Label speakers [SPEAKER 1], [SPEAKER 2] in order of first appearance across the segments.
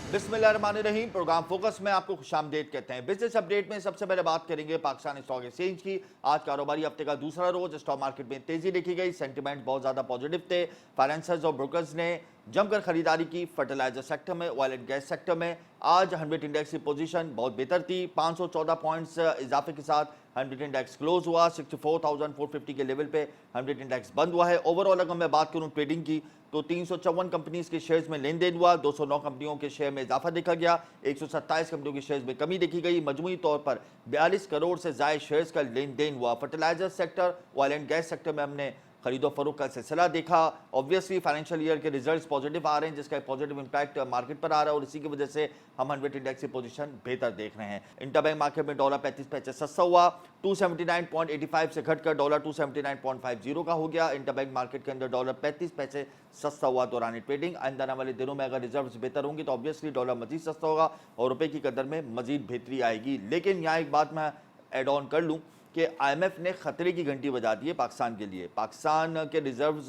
[SPEAKER 1] बिस्मिल्लाहिर्रहमानिर्रहीम। Programme focus में आपको खुशामदीद कहते हैं। बिजनेस अपडेट में सबसे पहले बात करेंगे पाकिस्तान स्टॉक एक्सचेंज की। आज कारोबारी हफ्ते का दूसरा रोज स्टॉक मार्केट में तेजी देखी गई। सेंटिमेंट बहुत ज्यादा पॉजिटिव थे। फाइनेंसर्स और ब्रोकर्स ने जमकर खरीदारी की। फर्टिलाइजर सेक्टर में, ऑयल एंड गैस सेक्टर में आज 100 इंडेक्स की पोजीशन बहुत बेहतर थी। 514 पॉइंट्स इजाफे के साथ 100 इंडेक्स क्लोज हुआ। 64,450 के लेवल पे 100 इंडेक्स बंद हुआ है। ओवरऑल अगर मैं बात करूं ट्रेडिंग की तो 354 कंपनीज के शेयर्स में लेन देन हुआ। 209 कंपनियों के शेयर में इजाफा देखा गया। 127 कंपनियों के शेयर्स में कमी देखी गई। मजमूई तौर पर 42 करोड़ से ज्यादा शेयर्स का लेन देन हुआ। Fertiliser sector, oil and gas sector में हमने खरीदो फरोख का सिलसिला देखा। ऑब्वियसली फाइनेंशियल ईयर के रिजल्ट्स पॉजिटिव आ रहे हैं, जिसका पॉजिटिव इंपैक्ट मार्केट पर आ रहा है और इसी की वजह से हम 100 इंडेक्स की पोजीशन बेहतर देख रहे हैं। इंटरबैंक मार्केट में डॉलर 35 पैसे सस्ता हुआ। 279.85 से घटकर डॉलर 279.50 का हो गया। इंटरबैंक मार्केट के अंदर डॉलर 35 पैसे सस्ता हुआ दौरान ट्रेडिंग। आने आने वाले दिनों में अगर रिजर्व्स बेहतर होंगी तो ऑब्वियसली डॉलर मजीद सस्ता होगा और रुपए की कदर में मजीद बेहतरी आएगी। लेकिन यहाँ एक बात मैं एड ऑन कर लूँ कि आईएमएफ ने खतरे की घंटी बजा दी है पाकिस्तान के लिए। पाकिस्तान के रिजर्व्स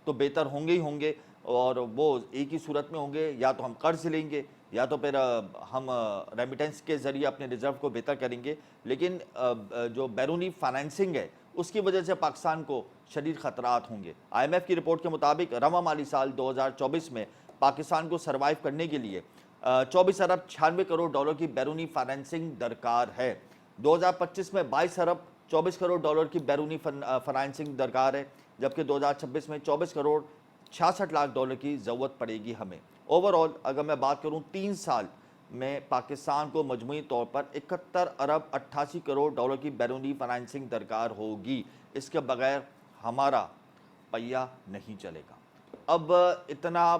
[SPEAKER 1] तो बेहतर होंगे ही होंगे और वो एक ही सूरत में होंगे, या तो हम कर्ज लेंगे या तो फिर हम रेमिटेंस के जरिए अपने रिजर्व को बेहतर करेंगे। लेकिन जो बैरूनी फाइनेंसिंग है उसकी वजह से पाकिस्तान को शदीद खतरात होंगे। आईएमएफ की रिपोर्ट के मुताबिक रवा माली साल 2024 में पाकिस्तान को सर्वाइव करने के लिए 24 अरब 96 करोड़ डॉलर की बैरूनी फाइनेंसिंग दरकार है। 2025 में 22 अरब 24 करोड़ डॉलर की बैरूनी फाइनेंसिंग दरकार है, जबकि 2026 में 24 करोड़ 66 लाख डॉलर की ज़रूरत पड़ेगी हमें। ओवरऑल अगर मैं बात करूं 3 साल में पाकिस्तान को मजमूई तौर पर 71 अरब 88 करोड़ डॉलर की बैरूनी फाइनेंसिंग दरकार होगी। इसके बगैर हमारा पहिया नहीं चलेगा। अब इतना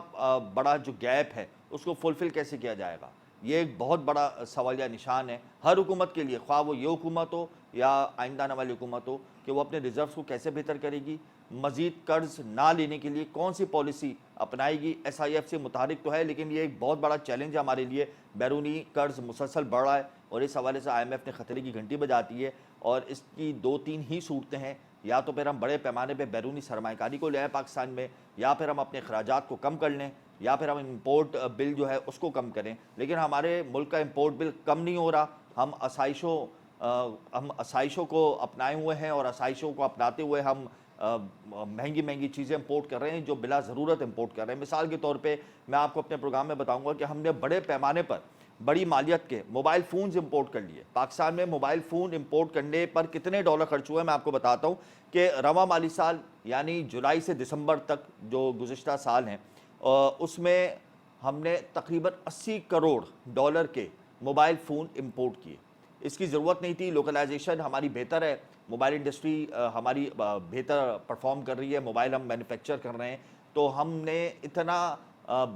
[SPEAKER 1] बड़ा जो गैप है उसको फुलफिल कैसे किया जाएगा, ये एक बहुत बड़ा सवालिया निशान है हर हुकूमत के लिए, ख्वाह वो ये हुकूमत हो या आइंदा आने वाली हुकूमत हो, कि वो अपने रिजर्व्स को कैसे बेहतर करेगी, मजीद कर्ज ना लेने के लिए कौन सी पॉलिसी अपनाएगी। SIF से मुतारिक तो है, लेकिन ये एक बहुत बड़ा चैलेंज है हमारे लिए। बैरूनी कर्ज मुसलसल बढ़ रहा है और इस हवाले से IMF ने खतरे की घंटी बजाती है और इसकी 2-3 ही सूरतें हैं। या तो फिर हम बड़े पैमाने पर बैरूनी सरमायाकारी को ले आए पाकिस्तान में, या फिर हम अपने अखराजात को कम कर लें, या फिर हम इंपोर्ट बिल जो है उसको कम करें। लेकिन हमारे मुल्क का इंपोर्ट बिल कम नहीं हो रहा। हम आसाइशों को अपनाए हुए हैं और आसाइशों को अपनाते हुए हम महंगी महंगी चीज़ें इंपोर्ट कर रहे हैं जो बिला ज़रूरत इंपोर्ट कर रहे हैं। मिसाल के तौर पे मैं आपको अपने प्रोग्राम में बताऊंगा कि हमने बड़े पैमाने पर बड़ी मालियत के मोबाइल फ़ोन्स इंपोर्ट कर लिए। पाकिस्तान में मोबाइल फ़ोन इंपोर्ट करने पर कितने डॉलर खर्च हुए मैं आपको बताता हूँ कि रवा माली साल यानी जुलाई से दिसंबर तक जो गुज़िश्ता साल हैं उसमें हमने तकरीबन 80 करोड़ डॉलर के मोबाइल फ़ोन इंपोर्ट किए। इसकी ज़रूरत नहीं थी। लोकलाइजेशन हमारी बेहतर है, मोबाइल इंडस्ट्री हमारी बेहतर परफॉर्म कर रही है, मोबाइल हम मैन्युफैक्चर कर रहे हैं, तो हमने इतना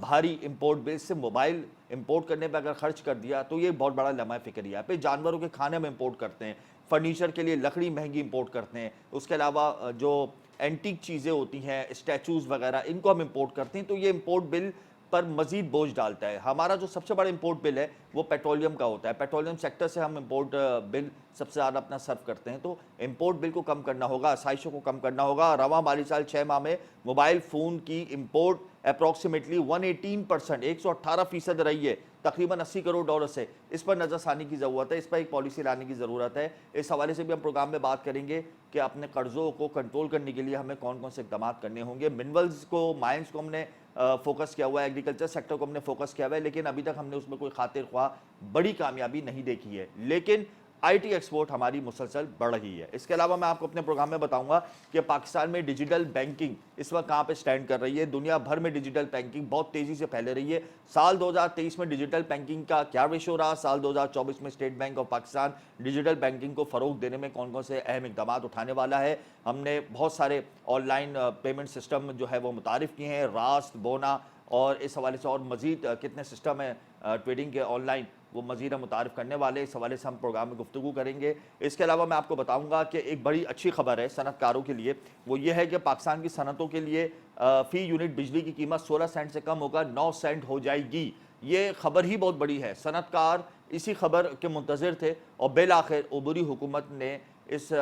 [SPEAKER 1] भारी इंपोर्ट बिल से मोबाइल इंपोर्ट करने पर अगर खर्च कर दिया तो ये बहुत बड़ा लम्हा फ़िक्रिया है। फिर जानवरों के खाने में इंपोर्ट करते हैं, फर्नीचर के लिए लकड़ी महंगी इंपोर्ट करते हैं, उसके अलावा जो एंटीक चीज़ें होती हैं, स्टैचूज़ वगैरह, इनको हम इंपोर्ट करते हैं, तो ये इंपोर्ट बिल पर मजीद बोझ डालता है। हमारा जो सबसे बड़ा इंपोर्ट बिल है वो पेट्रोलियम का होता है। पेट्रोलियम सेक्टर से हम इंपोर्ट बिल सबसे ज़्यादा अपना सर्व करते हैं, तो इंपोर्ट बिल को कम करना होगा, आसाइशों को कम करना होगा। रवा माली साल 6 माह में मोबाइल फ़ोन की इंपोर्ट अप्रॉक्सीमेटली 118%, 118% रही है, तकरीबन 80 करोड़ डॉलर से। इस पर नज़रसानी की ज़रूरत है, इस पर एक पॉलिसी लाने की ज़रूरत है। इस हवाले से भी हम प्रोग्राम में बात करेंगे कि अपने कर्ज़ों को कंट्रोल करने के लिए हमें कौन कौन से इक़दाम करने होंगे। मिनरल्स को, माइंस को हमने फोकस किया हुआ है, एग्रीकल्चर सेक्टर को हमने फोकस किया हुआ है, लेकिन अभी तक हमने उसमें कोई खातिर ख्वाह बड़ी कामयाबी नहीं देखी है। लेकिन IT एक्सपोर्ट हमारी मुसलसल बढ़ रही है। इसके अलावा मैं आपको अपने प्रोग्राम में बताऊंगा कि पाकिस्तान में डिजिटल बैंकिंग इस वक्त कहाँ पे स्टैंड कर रही है। दुनिया भर में डिजिटल बैंकिंग बहुत तेज़ी से फैल रही है। साल 2023 में डिजिटल बैंकिंग का क्या रेशो रहा, साल 2024 में state bank of Pakistan digital banking को फ़रोग देने में कौन कौन से अहम इक़दाम उठाने वाला है। हमने बहुत सारे ऑनलाइन पेमेंट सिस्टम जो है वो मुतारिफ़ किए हैं, रास्त, बोना, और इस हवाले से और मज़ीद कितने सिस्टम हैं ट्रेडिंग के ऑनलाइन, वो मज़ीद हम मुतारिफ़ करने वाले। इस हवाले से हम प्रोग्राम में गुफ्तगू करेंगे। इसके अलावा मैं आपको बताऊंगा कि एक बड़ी अच्छी खबर है सनतकारों के लिए, वो ये है कि पाकिस्तान की सनतों के लिए फ़ी यूनिट बिजली की कीमत 16 सेंट से कम होकर 9 सेंट हो जाएगी। ये खबर ही बहुत बड़ी है। सनतकार इसी खबर के मुंतज़िर थे और बिल आखिर उबूरी हुकूमत ने इस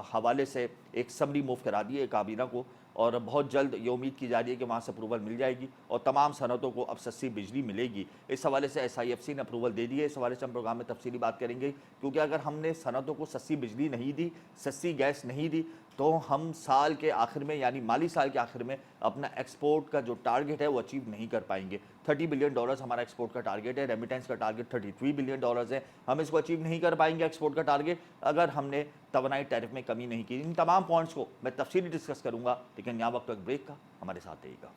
[SPEAKER 1] हवाले से एक समरी मूव करा दी है काबीना को, और बहुत जल्द ये उम्मीद की जा रही है कि वहाँ से अप्रूवल मिल जाएगी और तमाम सनतों को अब सस्ती बिजली मिलेगी। इस हवाले से SIFC ने अप्रूवल दे दी है। इस हवाले से हम प्रोग्राम में तफसीली बात करेंगे, क्योंकि अगर हमने सनतों को सस्ती बिजली नहीं दी, सस्ती गैस नहीं दी, तो हम साल के आखिर में यानी माली साल के आखिर में अपना एक्सपोर्ट का जो टारगेट है वो अचीव नहीं कर पाएंगे। $30 बिलियन हमारा एक्सपोर्ट का टारगेट है, रेमिटेंस का टारगेट $33 बिलियन है। हम इसको अचीव नहीं कर पाएंगे एक्सपोर्ट का टारगेट अगर हमने तवानाई टैरिफ में कमी नहीं की। इन तमाम पॉइंट्स को मैं तफसीली डिस्कस करूंगा, लेकिन यहाँ वक्त एक ब्रेक का, हमारे साथ रहिएगा।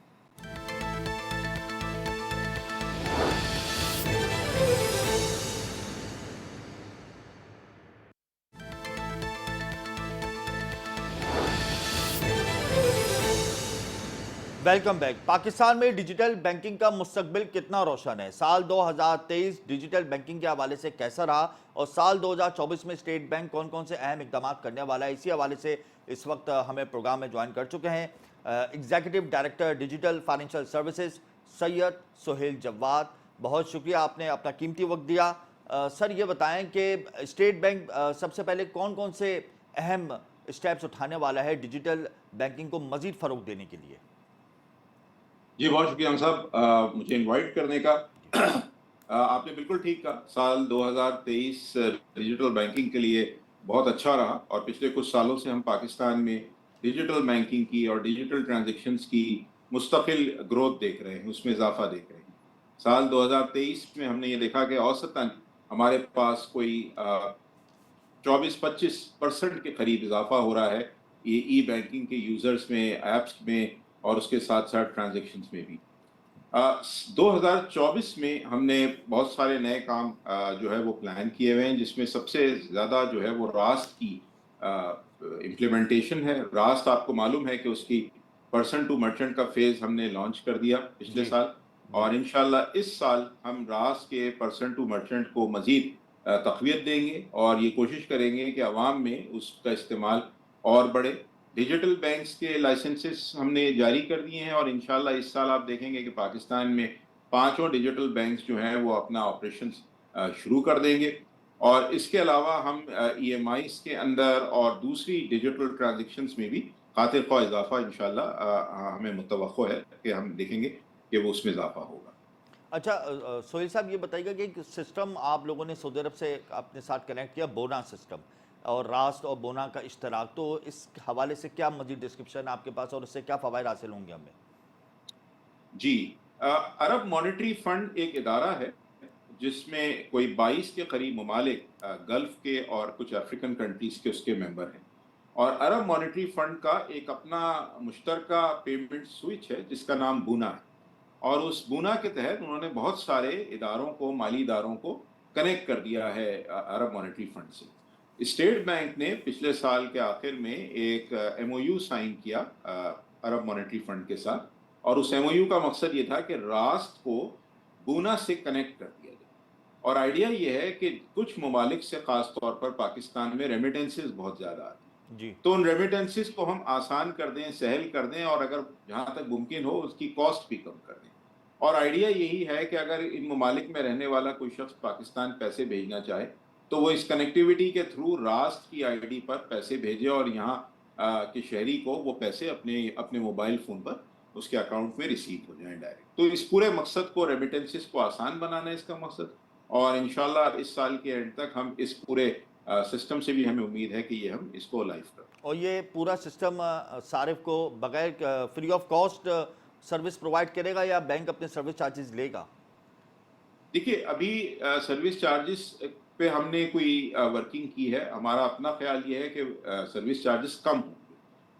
[SPEAKER 1] Welcome back. पाकिस्तान में डिजिटल बैंकिंग का मुस्तकबिल कितना रोशन है? साल 2023 डिजिटल बैंकिंग के हवाले से कैसा रहा और साल 2024 में स्टेट बैंक कौन कौन से अहम इकदाम करने वाला है? इसी हवाले से इस वक्त हमें प्रोग्राम में ज्वाइन कर चुके हैं executive director digital financial services Syed Suhail Jawad. बहुत शुक्रिया, आपने अपना कीमती वक्त दिया। सर ये बताएं कि स्टेट बैंक सबसे पहले कौन कौन से अहम स्टेप्स उठाने वाला है डिजिटल बैंकिंग को मजीद फ़रोग देने के लिए?
[SPEAKER 2] जी बहुत शुक्रिया हम साहब मुझे इनवाइट करने का। आपने बिल्कुल ठीक कहा, साल 2023 डिजिटल बैंकिंग के लिए बहुत अच्छा रहा और पिछले कुछ सालों से हम पाकिस्तान में डिजिटल बैंकिंग की और डिजिटल ट्रांजैक्शंस की मुस्तकिल ग्रोथ देख रहे हैं, उसमें इजाफा देख रहे हैं। साल 2023 में हमने ये देखा कि औसतन हमारे पास कोई 24-25% के करीब इजाफा हो रहा है ये ई बैंकिंग के यूजर्स में, ऐप्स में और उसके साथ साथ ट्रांजैक्शंस में भी। 2024 में हमने बहुत सारे नए काम जो है वो प्लान किए हुए हैं, जिसमें सबसे ज़्यादा जो है वो रास्ट की इम्प्लीमेंटेशन है। रास्ट आपको मालूम है कि उसकी पर्सन टू मर्चेंट का फेज़ हमने लॉन्च कर दिया पिछले साल, और इंशाल्लाह इस साल हम रास्ट के पर्सन टू मर्चेंट को मज़ीद तक़वियत देंगे और ये कोशिश करेंगे कि आवाम में उसका इस्तेमाल और बढ़े। डिजिटल बैंक्स के लाइसेंसेस हमने जारी कर दिए हैं और इंशाल्लाह इस साल आप देखेंगे कि पाकिस्तान में 5 डिजिटल बैंक्स जो हैं वो अपना ऑपरेशन शुरू कर देंगे। और इसके अलावा हम EMIs के अंदर और दूसरी डिजिटल ट्रांजेक्शन्स में भी खातिर ख्वाह इजाफा इंशाल्लाह हमें मुतवक्को है कि हम देखेंगे कि वो उसमें इजाफा होगा।
[SPEAKER 1] अच्छा सोहेल साहब ये बताइएगा कि एक सिस्टम आप लोगों ने सऊदी अरब से अपने साथ कनेक्ट किया, बोना सिस्टम, और रास्ट और बोना का इश्तराक, तो इस हवाले से क्या मजीद डिस्क्रिप्शन आपके पास और इससे क्या फ़वाइद हासिल होंगे हमें?
[SPEAKER 2] जी, अरब मॉनेटरी फंड एक इदारा है जिसमें कोई 22 के करीब ममालिक गल्फ के और कुछ अफ्रीकन कंट्रीज के उसके मेंबर हैं। और अरब मॉनेटरी फंड का एक अपना मुश्तरका पेमेंट स्विच है जिसका नाम बूना है, और उस बूना के तहत उन्होंने बहुत सारे इदारों को, माली इदारों को कनेक्ट कर दिया है अरब मॉनेटरी फंड से। स्टेट बैंक ने पिछले साल के आखिर में एक MOU साइन किया अरब मॉनेटरी फंड के साथ, और उस MOU का मकसद ये था कि रास्ट को बूना से कनेक्ट कर दिया जाए। और आइडिया ये है कि कुछ ममालिक से खास तौर पर पाकिस्तान में रेमिटेंसेस बहुत ज़्यादा आती हैं,
[SPEAKER 1] जी
[SPEAKER 2] तो उन रेमिटेंसेस को हम आसान कर दें, सहल कर दें, और अगर जहाँ तक मुमकिन हो उसकी कॉस्ट भी कम कर दें। और आइडिया यही है कि अगर इन ममालिक में रहने वाला कोई शख्स पाकिस्तान पैसे भेजना चाहे तो वो इस कनेक्टिविटी के थ्रू रास्ट की ID पर पैसे भेजे और यहाँ के शहरी को वो पैसे अपने अपने मोबाइल फ़ोन पर उसके अकाउंट में रिसीव हो जाए डायरेक्ट। तो इस पूरे मकसद को, रेमिटेंसेस को आसान बनाना है इसका मकसद, और इंशाल्लाह इस साल के एंड तक हम इस पूरे सिस्टम से भी हमें उम्मीद है कि ये हम इसको लाइव कर।
[SPEAKER 1] और ये पूरा सिस्टम सारिफ को बगैर free of cost service provide करेगा या बैंक अपने सर्विस चार्जेस लेगा?
[SPEAKER 2] देखिए अभी सर्विस चार्जेस पे हमने कोई वर्किंग की है। हमारा अपना ख्याल ये है कि सर्विस चार्जेस कम होंगे।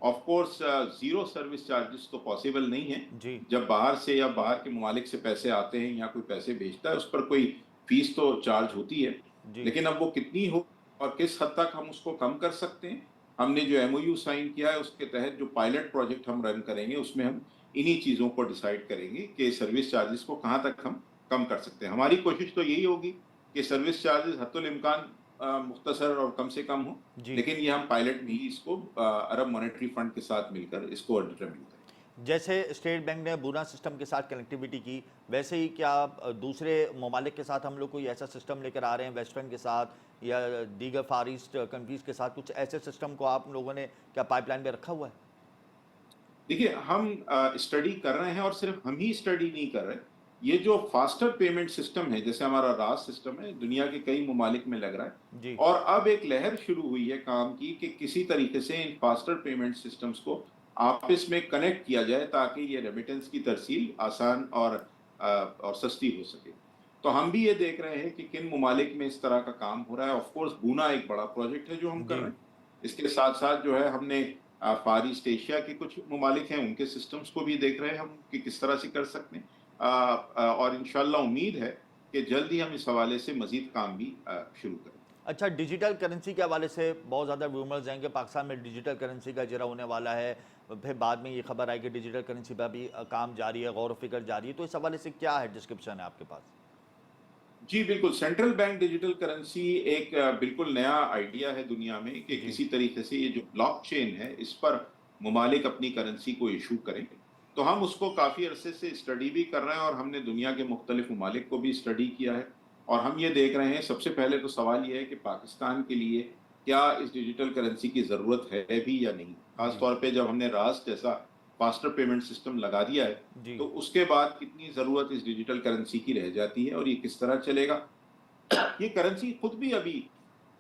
[SPEAKER 2] Of course zero service charges तो पॉसिबल नहीं है।
[SPEAKER 1] जी
[SPEAKER 2] जब बाहर से या बाहर के ममालिक से पैसे आते हैं या कोई पैसे भेजता है उस पर कोई फीस तो चार्ज होती है,
[SPEAKER 1] जी
[SPEAKER 2] लेकिन अब वो कितनी हो और किस हद तक हम उसको कम कर सकते हैं, हमने जो MOU साइन किया है उसके तहत जो पायलट प्रोजेक्ट हम रन करेंगे उसमें हम इन्हीं चीज़ों को डिसाइड करेंगे कि सर्विस चार्जेस को कहाँ तक हम कम कर सकते हैं। हमारी कोशिश तो यही होगी कि सर्विस चार्जेस हद्दुल इम्कान मुख्तसर और कम से कम हो,
[SPEAKER 1] जी।
[SPEAKER 2] लेकिन ये हम पायलट में ही इसको अरब मॉनेटरी फंड के साथ मिलकर इसको डिटरमिन करें।
[SPEAKER 1] जैसे स्टेट बैंक ने बूना सिस्टम के साथ कनेक्टिविटी की, वैसे ही क्या दूसरे ममालिक के साथ हम लोग कोई ऐसा सिस्टम लेकर आ रहे हैं, वेस्टर्न के साथ या दीगर फार ईस्ट कंट्रीज़ के साथ, कुछ ऐसे सिस्टम को आप लोगों ने क्या पाइपलाइन में रखा हुआ है?
[SPEAKER 2] देखिए, हम स्टडी कर रहे हैं और सिर्फ हम ही स्टडी नहीं कर रहे। ये जो फास्टर पेमेंट सिस्टम है, जैसे हमारा रास सिस्टम है, दुनिया के कई ममालिक में लग रहा है।
[SPEAKER 1] जी,
[SPEAKER 2] और अब एक लहर शुरू हुई है काम की कि किसी तरीके से इन फास्टर पेमेंट सिस्टम्स को आपस में कनेक्ट किया जाए ताकि ये रेमिटेंस की तरसील आसान और सस्ती हो सके। तो हम भी ये देख रहे हैं कि किन ममालिक में इस तरह का काम हो रहा है। ऑफ कोर्स बूना एक बड़ा प्रोजेक्ट है जो हम कर
[SPEAKER 1] जी।
[SPEAKER 2] रहे हैं। इसके साथ-साथ जो है हमने फार ईस्ट एशिया के कुछ ममालिक हैं, उनके सिस्टम्स को भी देख रहे हैं हम कि किस तरह से कर सकते हैं। और इंशाल्लाह उम्मीद है कि जल्द ही हम इस हवाले से मज़ीद काम भी शुरू करें।
[SPEAKER 1] अच्छा, डिजिटल करेंसी के हवाले से बहुत ज़्यादा रूमर्स हैं कि पाकिस्तान में डिजिटल करेंसी का इजरा होने वाला है। फिर बाद में ये खबर आई कि डिजिटल करेंसी पर भी काम जारी है, गौर व फिक्र जारी है। तो इस हवाले से क्या है, डिस्क्रिप्शन है आपके पास?
[SPEAKER 2] जी, बिल्कुल, सेंट्रल बैंक डिजिटल करेंसी एक बिल्कुल नया आइडिया है दुनिया में कि
[SPEAKER 1] जी,
[SPEAKER 2] किसी तरीके से ये जो ब्लॉकचेन है, इस पर ममालिक अपनी करेंसी को इश्यू करें। तो हम उसको काफ़ी अरसे से स्टडी भी कर रहे हैं और हमने दुनिया के मुख्तलिफ ममालिक को भी स्टडी किया है। और हम ये देख रहे हैं, सबसे पहले तो सवाल ये है कि पाकिस्तान के लिए क्या इस डिजिटल करेंसी की ज़रूरत है भी या नहीं? ख़ास
[SPEAKER 1] जी,
[SPEAKER 2] तौर पे जब हमने रास जैसा फास्टर पेमेंट सिस्टम लगा दिया है,
[SPEAKER 1] जी,
[SPEAKER 2] तो उसके बाद कितनी ज़रूरत इस डिजिटल करेंसी की रह जाती है और ये किस तरह चलेगा? ये करेंसी खुद भी अभी,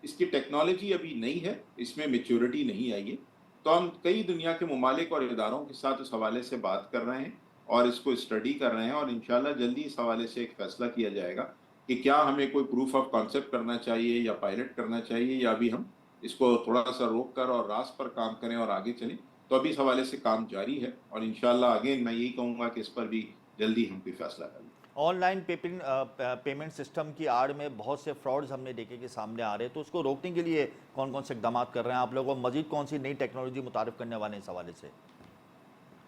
[SPEAKER 2] इसकी टेक्नोलॉजी अभी नई है, इसमें मैच्योरिटी नहीं आई है। तो हम कई दुनिया के ममालिक और इदारों के साथ इस हवाले से बात कर रहे हैं और इसको स्टडी कर रहे हैं और इंशाल्लाह जल्दी इस हवाले से एक फैसला किया जाएगा कि क्या हमें कोई प्रूफ ऑफ कॉन्सेप्ट करना चाहिए या पायलट करना चाहिए या अभी हम इसको थोड़ा-सा रोक कर और रास पर काम करें और आगे चलें। तो अभी इस हवाले से काम जारी है और इंशाल्लाह अगेन मैं यही कहूँगा कि इस पर भी जल्दी हम कोई फैसला कर लें।
[SPEAKER 1] ऑनलाइन पेमेंट सिस्टम की आड़ में बहुत से फ्रॉड्स हमने देखे कि सामने आ रहे हैं, तो उसको रोकने के लिए कौन-कौन से इक़दाम कर रहे हैं आप लोग, और मज़ीद कौन-सी नई टेक्नोलॉजी मुतारिफ़ करने वाले हैं इस हवाले से?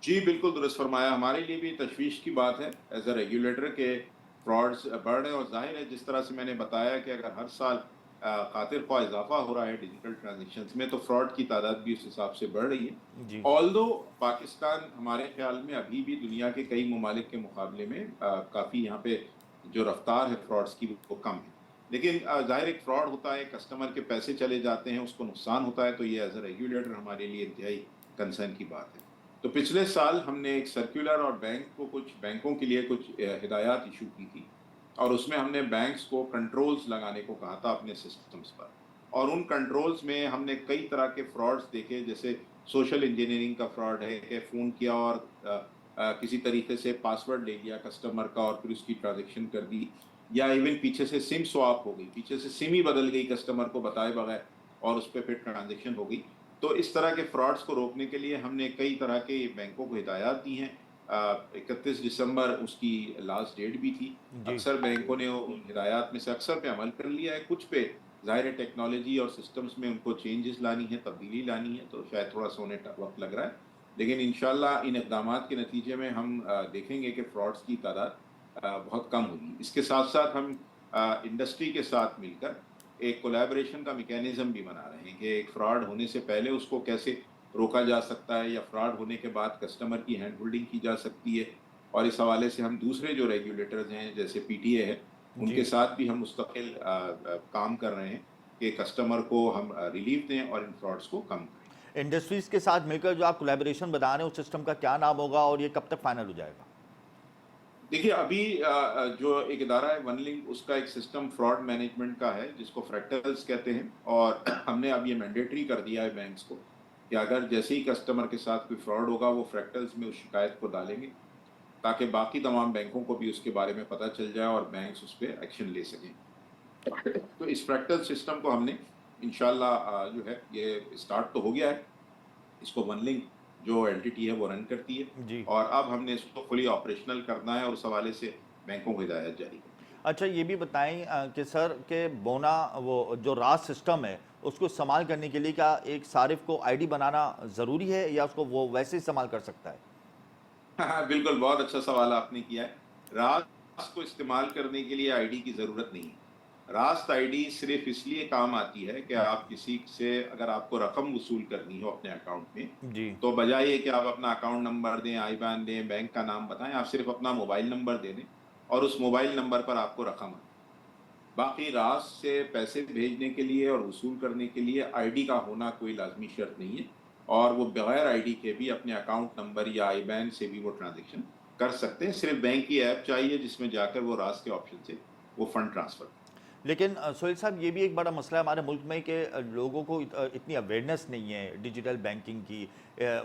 [SPEAKER 2] जी, बिल्कुल दुरुस्त फरमाया। हमारे लिए भी तशवीश की बात है एज़ अ रेगुलेटर के फ्रॉड्स बढ़ रहे हैं और ज़ाहिर है जिस तरह से मैंने बताया कि अगर हर साल खातिर ख्वाह इज़ाफ़ा हो रहा है डिजिटल ट्रांज़ैक्शंस में, तो फ्रॉड की तादाद भी उस हिसाब से बढ़ रही है।
[SPEAKER 1] जी,
[SPEAKER 2] ऑल्दो पाकिस्तान हमारे ख़्याल में अभी भी दुनिया के कई ममालिक के मुकाबले में काफ़ी यहाँ पे जो रफ़्तार है फ्रॉड्स की वो कम है। लेकिन ज़ाहिर एक फ्रॉड होता है, कस्टमर के पैसे चले जाते हैं, उसको नुकसान होता है, तो ये एज़ अ रेगुलेटर हमारे लिए इंतहाई कंसर्न की बात है। तो पिछले साल हमने एक सर्कुलर और कुछ बैंकों के लिए कुछ हिदायत इशू की थी और उसमें हमने बैंक्स को कंट्रोल्स लगाने को कहा था अपने सिस्टम्स पर। और उन कंट्रोल्स में हमने कई तरह के फ्रॉड्स देखे, जैसे सोशल इंजीनियरिंग का फ्रॉड है कि फ़ोन किया और किसी तरीके से पासवर्ड ले लिया कस्टमर का और फिर उसकी ट्रांज़ैक्शन कर दी, या इवन पीछे से सिम स्वैप हो गई, पीछे से सिम ही बदल गई कस्टमर को बताए बगैर और उस पे फिर ट्रांज़ैक्शन हो गई। तो इस तरह के फ्रॉड्स को रोकने के लिए हमने कई तरह के बैंकों को हिदायत दी हैं। 31 दिसंबर उसकी लास्ट डेट भी थी।
[SPEAKER 1] जी।
[SPEAKER 2] अक्सर बैंकों ने उन हिदायत में से अक्सर पे अमल कर लिया है, कुछ पे ज़ाहिर है टेक्नोलॉजी और सिस्टम्स में उनको चेंजेस लानी है, तब्दीली लानी है, तो शायद थोड़ा-सा उन्हें वक़्त लग रहा है। लेकिन इंशाल्लाह इन इक़दामात के नतीजे में हम देखेंगे कि फ्रॉड्स की तादाद बहुत कम होगी। इसके साथ-साथ हम इंडस्ट्री के साथ मिलकर एक कोलैबोरेशन का मैकेनिज़्म भी बना रहे हैं कि एक फ्रॉड होने से पहले उसको कैसे रोका जा सकता है या फ्रॉड होने के बाद कस्टमर की हैंड होल्डिंग की जा सकती है। और इस हवाले से हम दूसरे जो रेगुलेटर्स हैं जैसे पीटीए है, उनके
[SPEAKER 1] जी।
[SPEAKER 2] साथ भी हम मुस्तकिल काम कर रहे हैं कि कस्टमर को हम रिलीफ दें और इन फ्रॉड्स को कम करें।
[SPEAKER 1] इंडस्ट्रीज़ के साथ मिलकर जो आप कोलैबोरेशन बना रहे हैं, उस सिस्टम का क्या नाम होगा और ये कब तक फाइनल हो जाएगा?
[SPEAKER 2] देखिए, अभी जो एक इदारा है वनलिंक, उसका एक सिस्टम फ्रॉड मैनेजमेंट का है जिसको फ्रैक्टल्स कहते हैं और हमने अब ये मैंडेटरी कर दिया है बैंक्स को कि अगर जैसे ही कस्टमर के साथ कोई फ्रॉड होगा वो फ्रैक्टल्स में उस शिकायत को डालेंगे ताकि बाकी तमाम बैंकों को भी उसके बारे में पता चल जाए और बैंक्स उस पर एक्शन ले सकें। तो इस फ्रैक्टल सिस्टम को हमने इंशाल्लाह जो है ये स्टार्ट तो हो गया है, इसको वनलिंक जो एंटिटी है वो रन करती है
[SPEAKER 1] जी।
[SPEAKER 2] और अब हमने इसको फुली ऑपरेशनल करना है और उस हवाले से बैंकों को हिदायत जारी करनी है।
[SPEAKER 1] अच्छा, ये भी बताएँ कि सर के बोना वो जो राज सिस्टम है, उसको इस्तेमाल करने के लिए क्या एक सारिफ़ को आईडी बनाना ज़रूरी है या उसको वो वैसे ही इस्तेमाल कर सकता है?
[SPEAKER 2] हाँ, बिल्कुल, बहुत अच्छा सवाल आपने किया है। रास को इस्तेमाल करने के लिए आईडी की ज़रूरत नहीं है। रास्त आईडी सिर्फ इसलिए काम आती है कि आप किसी से अगर आपको रकम वसूल करनी हो अपने अकाउंट में,
[SPEAKER 1] जी।
[SPEAKER 2] तो बजाय कि आप अपना अकाउंट नंबर दें, आईबैन दें, बैंक का नाम बताएं, आप सिर्फ अपना मोबाइल नंबर दे दें और उस मोबाइल नंबर पर आपको रकम आए। बाकी रास्त से पैसे भेजने के लिए और वसूल करने के लिए आईडी का होना कोई लाजमी शर्त नहीं है, और वो बगैर आईडी के भी अपने अकाउंट नंबर या आईबैन से भी वो ट्रांजेक्शन कर सकते हैं। सिर्फ बैंक की ऐप चाहिए जिसमें जाकर वो रास्त के ऑप्शन से वो फंड ट्रांसफर।
[SPEAKER 1] लेकिन सोहेल साहब, ये भी एक बड़ा मसला है हमारे मुल्क में कि लोगों को इतनी अवेयरनेस नहीं है डिजिटल बैंकिंग की।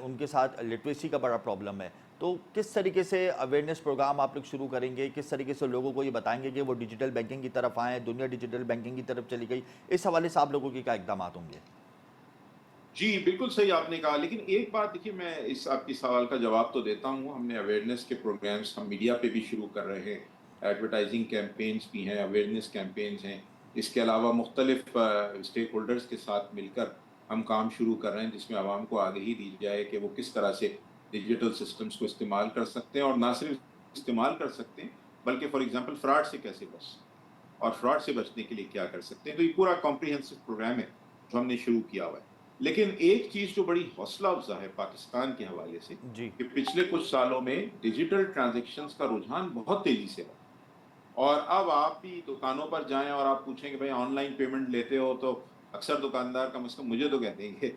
[SPEAKER 1] उनके साथ लिटरेसी का बड़ा प्रॉब्लम है। तो किस तरीके से अवेयरनेस प्रोग्राम आप लोग शुरू करेंगे? किस तरीके से लोगों को ये बताएंगे कि वो डिजिटल बैंकिंग की तरफ आएँ? दुनिया डिजिटल बैंकिंग की तरफ चली गई। इस हवाले से आप लोगों के क्या इकदाम होंगे?
[SPEAKER 2] जी, बिल्कुल सही आपने कहा, लेकिन एक बात देखिए, मैं इस आपकी सवाल का जवाब तो देता हूँ। हमने अवेयरनेस के प्रोग्राम्स हम मीडिया पे भी शुरू कर रहे हैं, एडवर्टाइजिंग कैंपेन्स भी हैं, अवेयरनेस कैंपेन्स हैं। इसके अलावा मुख्तलिफ स्टेक होल्डर्स के साथ मिलकर हम काम शुरू कर रहे हैं, जिसमें आवाम को आगाही दी जाए कि वो किस तरह से डिजिटल सिस्टम्स को इस्तेमाल कर सकते हैं, और ना सिर्फ इस्तेमाल कर सकते हैं, बल्कि फॉर एग्ज़ाम्पल फ्रॉड से कैसे बच सकते हैं और फ्रॉड से बचने के लिए क्या कर सकते हैं। तो ये पूरा कॉम्प्रिहेंसिव प्रोग्राम है जो हमने शुरू किया हुआ है। लेकिन एक चीज जो बड़ी हौसला अफजा है पाकिस्तान के हवाले से,
[SPEAKER 1] जी।
[SPEAKER 2] कि पिछले कुछ सालों में डिजिटल ट्रांजैक्शंस का रुझान बहुत तेजी से बढ़ा। और अब आप भी दुकानों पर जाएं और आप पूछें कि भाई ऑनलाइन पेमेंट लेते हो, तो अक्सर दुकानदार कम से कम मुझे तो कहते हैं कि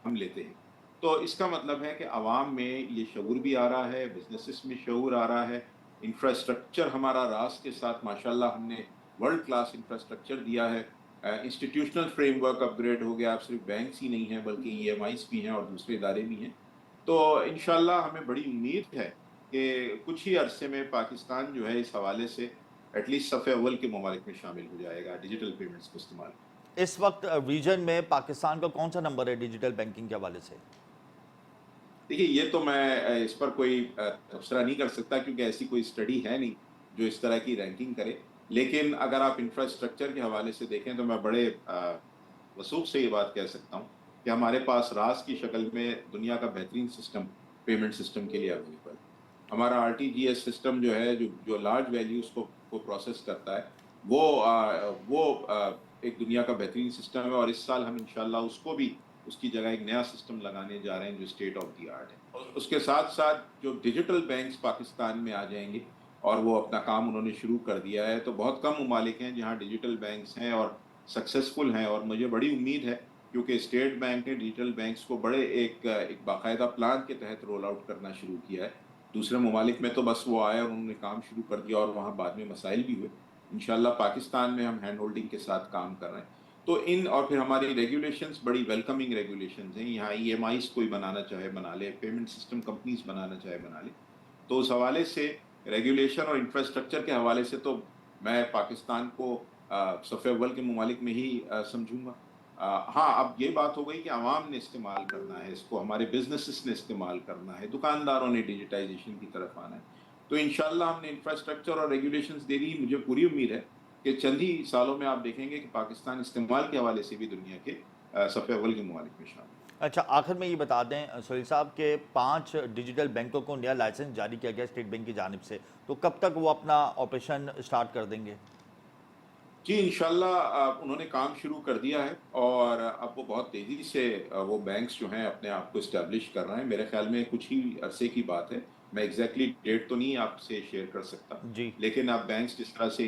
[SPEAKER 2] हम लेते हैं। तो इसका मतलब है कि आवाम में ये शऊर भी आ रहा है, बिजनेसेस में शऊर आ रहा है। इंफ्रास्ट्रक्चर हमारा रास के साथ माशाल्लाह हमने वर्ल्ड क्लास इंफ्रास्ट्रक्चर दिया है। इंस्टीट्यूशनल फ्रेमवर्क अपग्रेड हो गया, अब सिर्फ बैंक्स ही नहीं है बल्कि ईएमआईज भी हैं और दूसरे इदारे भी हैं। तो इंशाल्लाह हमें बड़ी उम्मीद है कि कुछ ही अरसे में पाकिस्तान जो है इस हवाले से एटलीस्ट सफ़े अव्वल के ममालिक में शामिल हो जाएगा डिजिटल पेमेंट्स को इस्तेमाल।
[SPEAKER 1] इस वक्त रीजन में पाकिस्तान का कौन सा नंबर है डिजिटल बैंकिंग के हवाले से?
[SPEAKER 2] देखिए, ये तो मैं इस पर कोई तबसरा नहीं कर सकता, क्योंकि ऐसी कोई स्टडी है नहीं जो इस तरह की रैंकिंग करे। लेकिन अगर आप इंफ्रास्ट्रक्चर के हवाले से देखें तो मैं बड़े वसूख से ये बात कह सकता हूँ कि हमारे पास रास की शक्ल में दुनिया का बेहतरीन सिस्टम पेमेंट सिस्टम के लिए अवेलेबल है। हमारा आरटीजीएस सिस्टम जो है, जो जो लार्ज वैल्यूज को प्रोसेस करता है, वो एक दुनिया का बेहतरीन सिस्टम है, और इस साल हम इंशाल्लाह उसको भी उसकी जगह एक नया सिस्टम लगाने जा रहे हैं जो स्टेट ऑफ द आर्ट है। और उसके साथ साथ जो डिजिटल बैंक्स पाकिस्तान में आ जाएंगे, और वो अपना काम उन्होंने शुरू कर दिया है। तो बहुत कम ममालिक हैं जहाँ डिजिटल बैंक्स हैं और सक्सेसफुल हैं, और मुझे बड़ी उम्मीद है, क्योंकि स्टेट बैंक ने डिजिटल बैंक्स को बड़े एक बाकायदा प्लान के तहत रोल आउट करना शुरू किया है। दूसरे ममालिक में तो बस वो आए और उन्होंने काम शुरू कर दिया और वहाँ बाद में मसाइल भी हुए। इंशाल्लाह पाकिस्तान में हम हैंड होल्डिंग के साथ काम कर रहे हैं। तो इन और फिर हमारी रेगुलेशंस बड़ी वेलकमिंग रेगुलेशंस हैं। यहाँ ईएमआईज कोई बनाना चाहे बना ले, पेमेंट सिस्टम कंपनीज बनाना चाहे बना ले। तो उस हवाले से रेगुलेशन और इंफ्रास्ट्रक्चर के हवाले से तो मैं पाकिस्तान को सफ़े अव्वल के ममालिक में ही समझूंगा। हाँ, अब ये बात हो गई कि आवाम ने इस्तेमाल करना है इसको, हमारे बिजनेसेस ने इस्तेमाल करना है, दुकानदारों ने डिजिटाइजेशन की तरफ आना है। तो इंशाल्लाह हमने इंफ्रास्ट्रक्चर और रेगुलेशंस दे दी। मुझे पूरी उम्मीद है कि चंद ही सालों में आप देखेंगे कि पाकिस्तान इस्तेमाल के हवाले से भी दुनिया के सफ़े अव्वल के ममालिक में शामिल।
[SPEAKER 1] अच्छा, आखिर में ये बता दें सोहेल साहब के 5 डिजिटल बैंकों को नया लाइसेंस जारी किया गया स्टेट बैंक की जानिब से, तो कब तक वो अपना ऑपरेशन स्टार्ट कर देंगे?
[SPEAKER 2] जी, इंशाल्लाह उन्होंने काम शुरू कर दिया है, और अब वो बहुत तेज़ी से वो बैंक्स जो हैं अपने आप को इस्टेब्लिश कर रहे हैं। मेरे ख़्याल में कुछ ही अरसे की बात है। मैं एग्ज़ैक्टली डेट तो नहीं आपसे शेयर कर सकता,
[SPEAKER 1] जी।
[SPEAKER 2] लेकिन अब बैंक्स जिस तरह से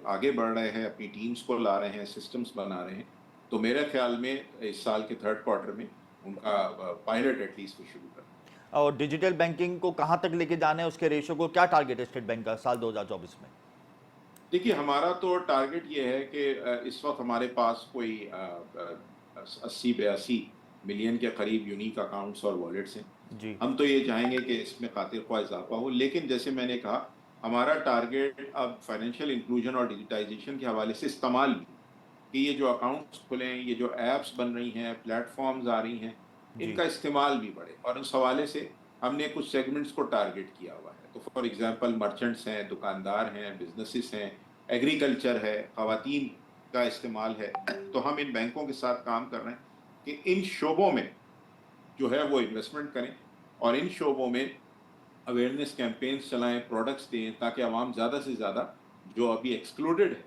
[SPEAKER 2] आगे बढ़ रहे हैं, अपनी टीम्स को ला रहे हैं, सिस्टम्स बना रहे हैं, तो मेरे ख़्याल में इस साल के 3rd क्वार्टर में उनका पायलट एटलीस्ट वो शुरू कर।
[SPEAKER 1] और डिजिटल बैंकिंग को कहाँ तक लेके जाना है, उसके रेशो को क्या टारगेट है स्टेट बैंक का साल 2024 में?
[SPEAKER 2] देखिए, हमारा तो टारगेट ये है कि इस वक्त हमारे पास कोई 80-82 मिलियन के करीब यूनिक अकाउंट्स और वॉलेट्स हैं।
[SPEAKER 1] जी।
[SPEAKER 2] हम तो ये चाहेंगे कि इसमें खातिर ख्वाह इजाफा हो, लेकिन जैसे मैंने कहा, हमारा टारगेट अब फाइनेंशियल इंक्लूजन और डिजिटाइजेशन के हवाले से इस्तेमाल भी, कि ये जो अकाउंट्स खुले हैं, ये जो ऐप्स बन रही हैं, प्लेटफॉर्म्स आ रही हैं,
[SPEAKER 1] जी।
[SPEAKER 2] इनका इस्तेमाल भी बढ़े, और उस हवाले से हमने कुछ सेगमेंट्स को टारगेट किया हुआ है। तो फॉर एग्जांपल मर्चेंट्स हैं, दुकानदार हैं, बिजनेसेस हैं, एग्रीकल्चर है, खवातीन का इस्तेमाल है। तो हम इन बैंकों के साथ काम कर रहे हैं कि इन शोबों में जो है वो इन्वेस्टमेंट करें, और इन शोबों में अवेयरनेस कैंपेन्स चलाएं, प्रोडक्ट्स दें, ताकि आवाम ज़्यादा से ज़्यादा जो अभी एक्सक्लूडेड है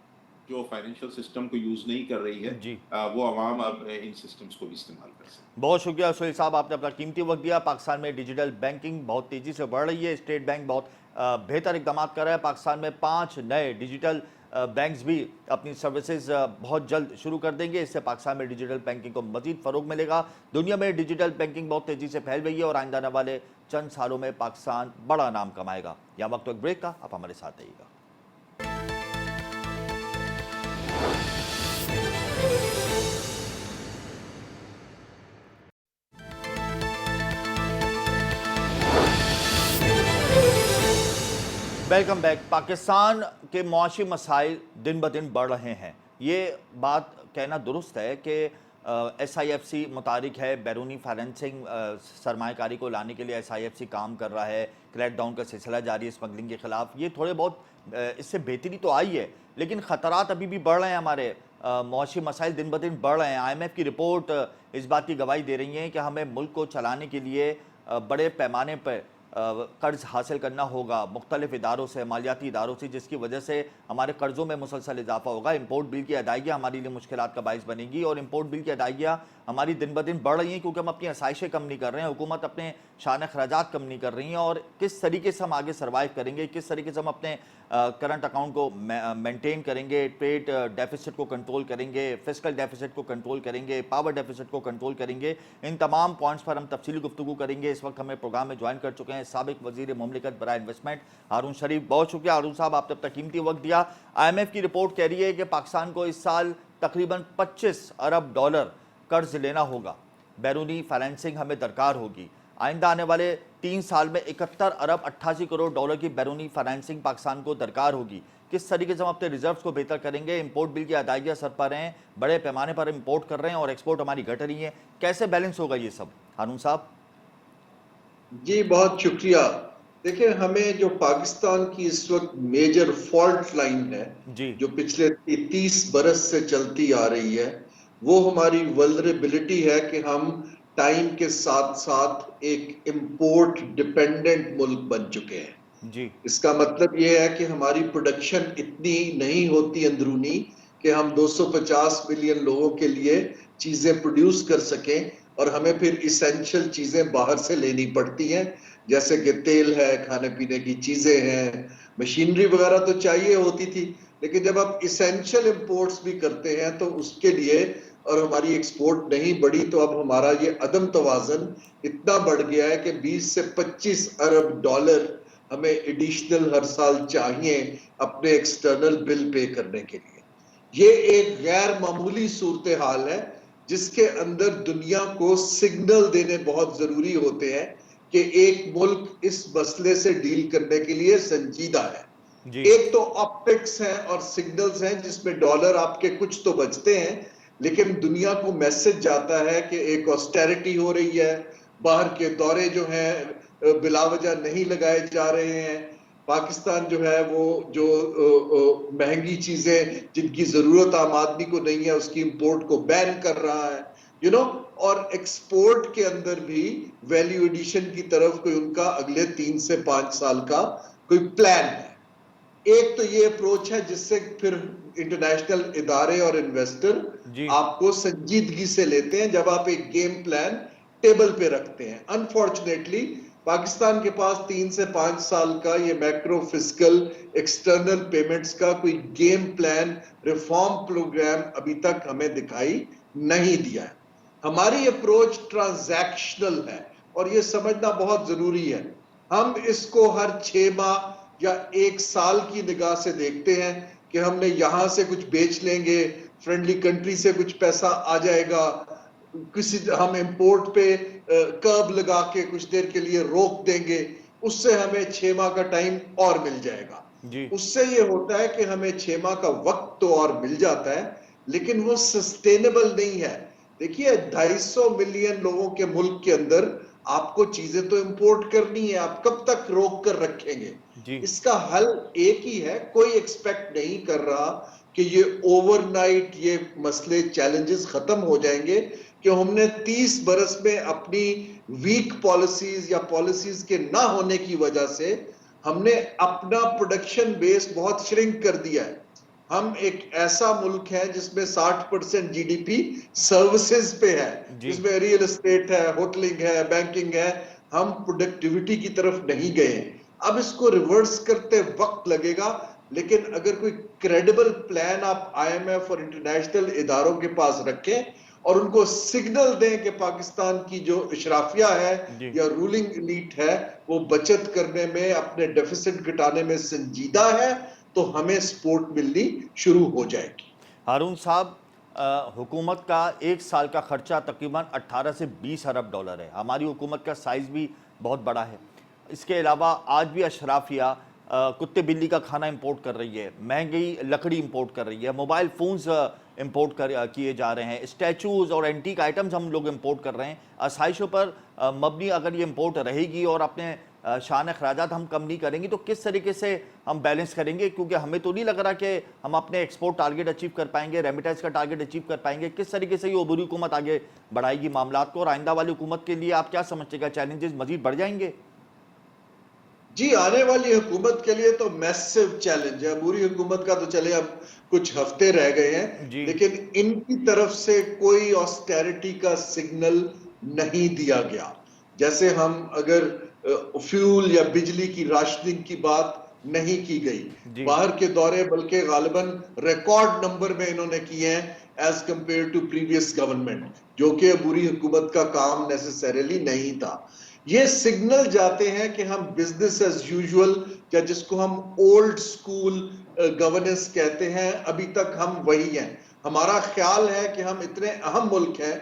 [SPEAKER 2] जो फाइनेंशियल सिस्टम को यूज नहीं कर रही है
[SPEAKER 1] जी।
[SPEAKER 2] वो अवाम अब इन सिस्टम्स को भी इस्तेमाल कर सकते
[SPEAKER 1] बहुत शुक्रिया सुहेल साहब, आपने अपना कीमती वक्त दिया। पाकिस्तान में डिजिटल बैंकिंग बहुत तेजी से बढ़ रही है। स्टेट बैंक बहुत बेहतर इकदाम कर रहा है। पाकिस्तान में 5 नए डिजिटल बैंक्स भी अपनी सर्विसेज बहुत जल्द शुरू कर देंगे। इससे पाकिस्तान में डिजिटल बैंकिंग को मजीद फरोग मिलेगा। दुनिया में डिजिटल बैंकिंग बहुत तेजी से फैल रही है और आइंदा आने वाले चंद सालों में पाकिस्तान बड़ा नाम कमाएगा। यहाँ वक्त एक ब्रेक का, आप हमारे साथ रहिएगा। Welcome back. पाकिस्तान के मुआशी मसाइल दिन ब दिन बढ़ रहे हैं। ये बात कहना दुरुस्त है कि SIFC मुतारिक है, बैरूनी फाइनेंसिंग सरमायाकारी को लाने के लिए SIFC काम कर रहा है। क्रैकडाउन का सिलसिला जारी है स्मगलिंग के खिलाफ। ये थोड़े बहुत इससे बेहतरी तो आई है, लेकिन ख़तरात अभी भी बढ़ रहे हैं। हमारे मुआशी मसाइल दिन ब दिन बढ़ रहे हैं। IMF की रिपोर्ट इस बात की गवाही दे रही है कि हमें मुल्क को चलाने के लिए बड़े पैमाने पर कर्ज हासिल करना होगा मुख्तलिफ इदारों से, मालियाती इदारों से, जिसकी वजह से हमारे कर्ज़ों में मुसलसल इजाफा होगा। इम्पोर्ट बिल की अदायगियाँ हमारे लिए मुश्किलात का बाइस बनेगी और इम्पोर्ट बिल की अदायगियाँ हमारी दिन ब दिन बढ़ रही हैं क्योंकि हम अपनी आसाइशें कम नहीं कर रहे हैं, हुकूमत अपने शान अखराजात कम नहीं कर रही हैं। और किस तरीके से हम आगे सर्वाइव करेंगे, किस तरीके से हम अपने करंट अकाउंट को मेंटेन करेंगे, ट्रेड डेफिसिट को कंट्रोल करेंगे, फिस्कल डेफिसिट को कंट्रोल करेंगे, पावर डेफिसिट को कंट्रोल करेंगे, इन तमाम पॉइंट्स पर हम तफसीली गुफ्तगू करेंगे। इस वक्त हमें प्रोग्राम में ज्वाइन कर चुके हैं साबिक वजीर मुमलिकत बराए इन्वेस्टमेंट हारून शरीफ। बहुत शुक्रिया हारून साहब, आपने अब तक कीमती वक्त दिया। IMF की रिपोर्ट कह रही है कि पाकिस्तान को इस साल तकरीबन 25 अरब डॉलर कर्ज लेना होगा। बैरूनी फाइनेंसिंग हमें दरकार होगी। आइंदा आने वाले 3 साल में 71 अरब 88 करोड़ डॉलर की बैरूनी फाइनेंसिंग पाकिस्तान को दरकार होगी। किस तरीके से हम अपने रिजर्व्स को बेहतर करेंगे, इंपोर्ट बिल की अदायगियाँ सर पर हैं, बड़े पैमाने पर इंपोर्ट कर रहे हैं और एक्सपोर्ट हमारी घट रही है, कैसे बैलेंस होगा ये सब? हारून साहब
[SPEAKER 3] जी बहुत शुक्रिया। देखिए, हमें जो पाकिस्तान की इस वक्त मेजर फॉल्ट लाइन है
[SPEAKER 1] जी,
[SPEAKER 3] जो पिछले 30 बरस से चलती आ रही है, वो हमारी वल्नरेबिलिटी है कि हम टाइम के साथ साथ एक इंपोर्ट डिपेंडेंट मुल्क बन चुके हैं।
[SPEAKER 1] जी,
[SPEAKER 3] इसका मतलब ये है कि हमारी प्रोडक्शन इतनी नहीं होती अंदरूनी कि हम 250 मिलियन लोगों के लिए चीजें प्रोड्यूस कर सकें और हमें फिर इसेंशियल चीजें बाहर से लेनी पड़ती हैं, जैसे कि तेल है, खाने पीने की चीजें हैं, मशीनरी वगैरह तो चाहिए होती थी, लेकिन जब आप इसेंशियल इंपोर्ट्स भी करते हैं तो उसके लिए और हमारी एक्सपोर्ट नहीं बढ़ी, तो अब हमारा ये अदम तवाज़न इतना बढ़ गया है कि 20 से 25 अरब डॉलर हमें एडिशनल हर साल चाहिए अपने एक्सटर्नल बिल पे करने के लिए। ये एक गैर मामूली सूरत हाल है जिसके अंदर दुनिया को सिग्नल देने बहुत जरूरी होते हैं कि एक मुल्क इस मसले से डील करने के लिए संजीदा है।
[SPEAKER 1] जी,
[SPEAKER 3] एक तो ऑप्टिक्स हैं और सिग्नल्स हैं जिसमें डॉलर आपके कुछ तो बचते हैं, लेकिन दुनिया को मैसेज जाता है कि एक ऑस्टेरिटी हो रही है, बाहर के दौरे जो हैं बिलावजह नहीं लगाए जा रहे हैं, पाकिस्तान जो है वो जो महंगी चीजें जिनकी जरूरत आम आदमी को नहीं है उसकी इंपोर्ट को बैन कर रहा है, और एक्सपोर्ट के अंदर भी वैल्यू एडिशन की तरफ कोई उनका अगले 3 से 5 साल का कोई प्लान है। एक तो ये अप्रोच है जिससे फिर इंटरनेशनल इदारे और इन्वेस्टर
[SPEAKER 1] जी,
[SPEAKER 3] आपको संजीदगी से लेते हैं जब आप एक गेम प्लान टेबल पे रखते हैं। अनफॉर्चुनेटली पाकिस्तान के पास 3 से 5 साल का ये मैक्रो फिस्कल एक्सटर्नल पेमेंट्स का कोई गेम प्लान रिफॉर्म प्रोग्राम अभी तक हमें दिखाई नहीं दिया है। हमारी अप्रोच ट्रांजैक्शनल है और ये समझना बहुत जरूरी है। हम इसको हर 6 माह या 1 साल की निगाह से देखते हैं कि हमने यहां से कुछ बेच लेंगे, फ्रेंडली कंट्री से कुछ पैसा आ जाएगा, किसी हम इंपोर्ट पे कर्ब लगा के कुछ देर के लिए रोक देंगे, उससे हमें 6 माह का टाइम और मिल जाएगा।
[SPEAKER 1] जी,
[SPEAKER 3] उससे ये होता है कि हमें 6 माह का वक्त तो और मिल जाता है, लेकिन वो सस्टेनेबल नहीं है। देखिए, 250 मिलियन लोगों के मुल्क के अंदर आपको चीजें तो इंपोर्ट करनी है, आप कब तक रोक कर रखेंगे?
[SPEAKER 1] जी,
[SPEAKER 3] इसका हल एक ही है। कोई एक्सपेक्ट नहीं कर रहा कि ये ओवरनाइट ये मसले चैलेंजेस खत्म हो जाएंगे, कि हमने 30 बरस में अपनी वीक पॉलिसीज या पॉलिसीज के ना होने की वजह से हमने अपना प्रोडक्शन बेस बहुत श्रिंक कर दिया है। हम एक ऐसा मुल्क है जिसमें 60% जीडीपी सर्विसेज पे है, जिसमें रियल एस्टेट है, होटलिंग है, बैंकिंग है। हम प्रोडक्टिविटी की तरफ नहीं गए हैं। अब इसको रिवर्स करते वक्त लगेगा, लेकिन अगर कोई क्रेडिबल प्लान आप आईएमएफ और इंटरनेशनल इदारों के पास रखें और उनको सिग्नल दें कि पाकिस्तान की जो इशराफिया है या रूलिंग एलीट है वो बचत करने में, अपने डेफिसिट घटाने में संजीदा है, तो हमें सपोर्ट मिलनी शुरू हो जाएगी।
[SPEAKER 1] हारून साहब, हुकूमत का एक साल का खर्चा तकरीबन 18 से 20 अरब डॉलर है। हमारी हुकूमत का साइज़ भी बहुत बड़ा है। इसके अलावा आज भी अशराफिया कुत्ते बिल्ली का खाना इंपोर्ट कर रही है, महंगी लकड़ी इंपोर्ट कर रही है, मोबाइल फ़ोन्स इंपोर्ट किए जा रहे हैं, स्टैचूज़ और एंटीक आइटम्स हम लोग इंपोर्ट कर रहे हैं। आसाइशों पर मबनी अगर ये इंपोर्ट रहेगी और अपने शान अखराजात हम कम नहीं करेंगे तो किस तरीके से हम बैलेंस करेंगे? क्योंकि हमें तो नहीं लग रहा कि हम अपने एक्सपोर्ट टारगेट अचीव कर पाएंगे, रेमिटेंस का टारगेट अचीव कर पाएंगे। किस तरीके से ये अबूरी हुकूमत आगे बढ़ाएगी मामलात को, और आइंदा वाली हुकूमत के लिए आप क्या समझते हैं, चैलेंजेस मजीद बढ़ जाएंगे?
[SPEAKER 3] जी, आने वाली हुकूमत के लिए तो मैसिव चैलेंज है। अबूरी हुकूमत का तो चले अब कुछ हफ्ते रह गए हैं, लेकिन इनकी तरफ से कोई ऑस्टेरिटी का सिग्नल नहीं दिया गया। जैसे हम अगर फ्यूल या बिजली की राशनिंग की बात नहीं की गई, बाहर के दौरे बल्कि गालिबन रिकॉर्ड नंबर में इन्होंने किए हैं as compared to previous government, जो कि अबूरी हुकूमत का काम नेसेसरीली नहीं था। ये सिग्नल जाते हैं कि हम बिजनेस एज यूजुअल, या जिसको हम ओल्ड स्कूल गवर्नेंस कहते हैं, अभी तक हम वही हैं। हमारा ख्याल है कि हम इतने अहम मुल्क हैं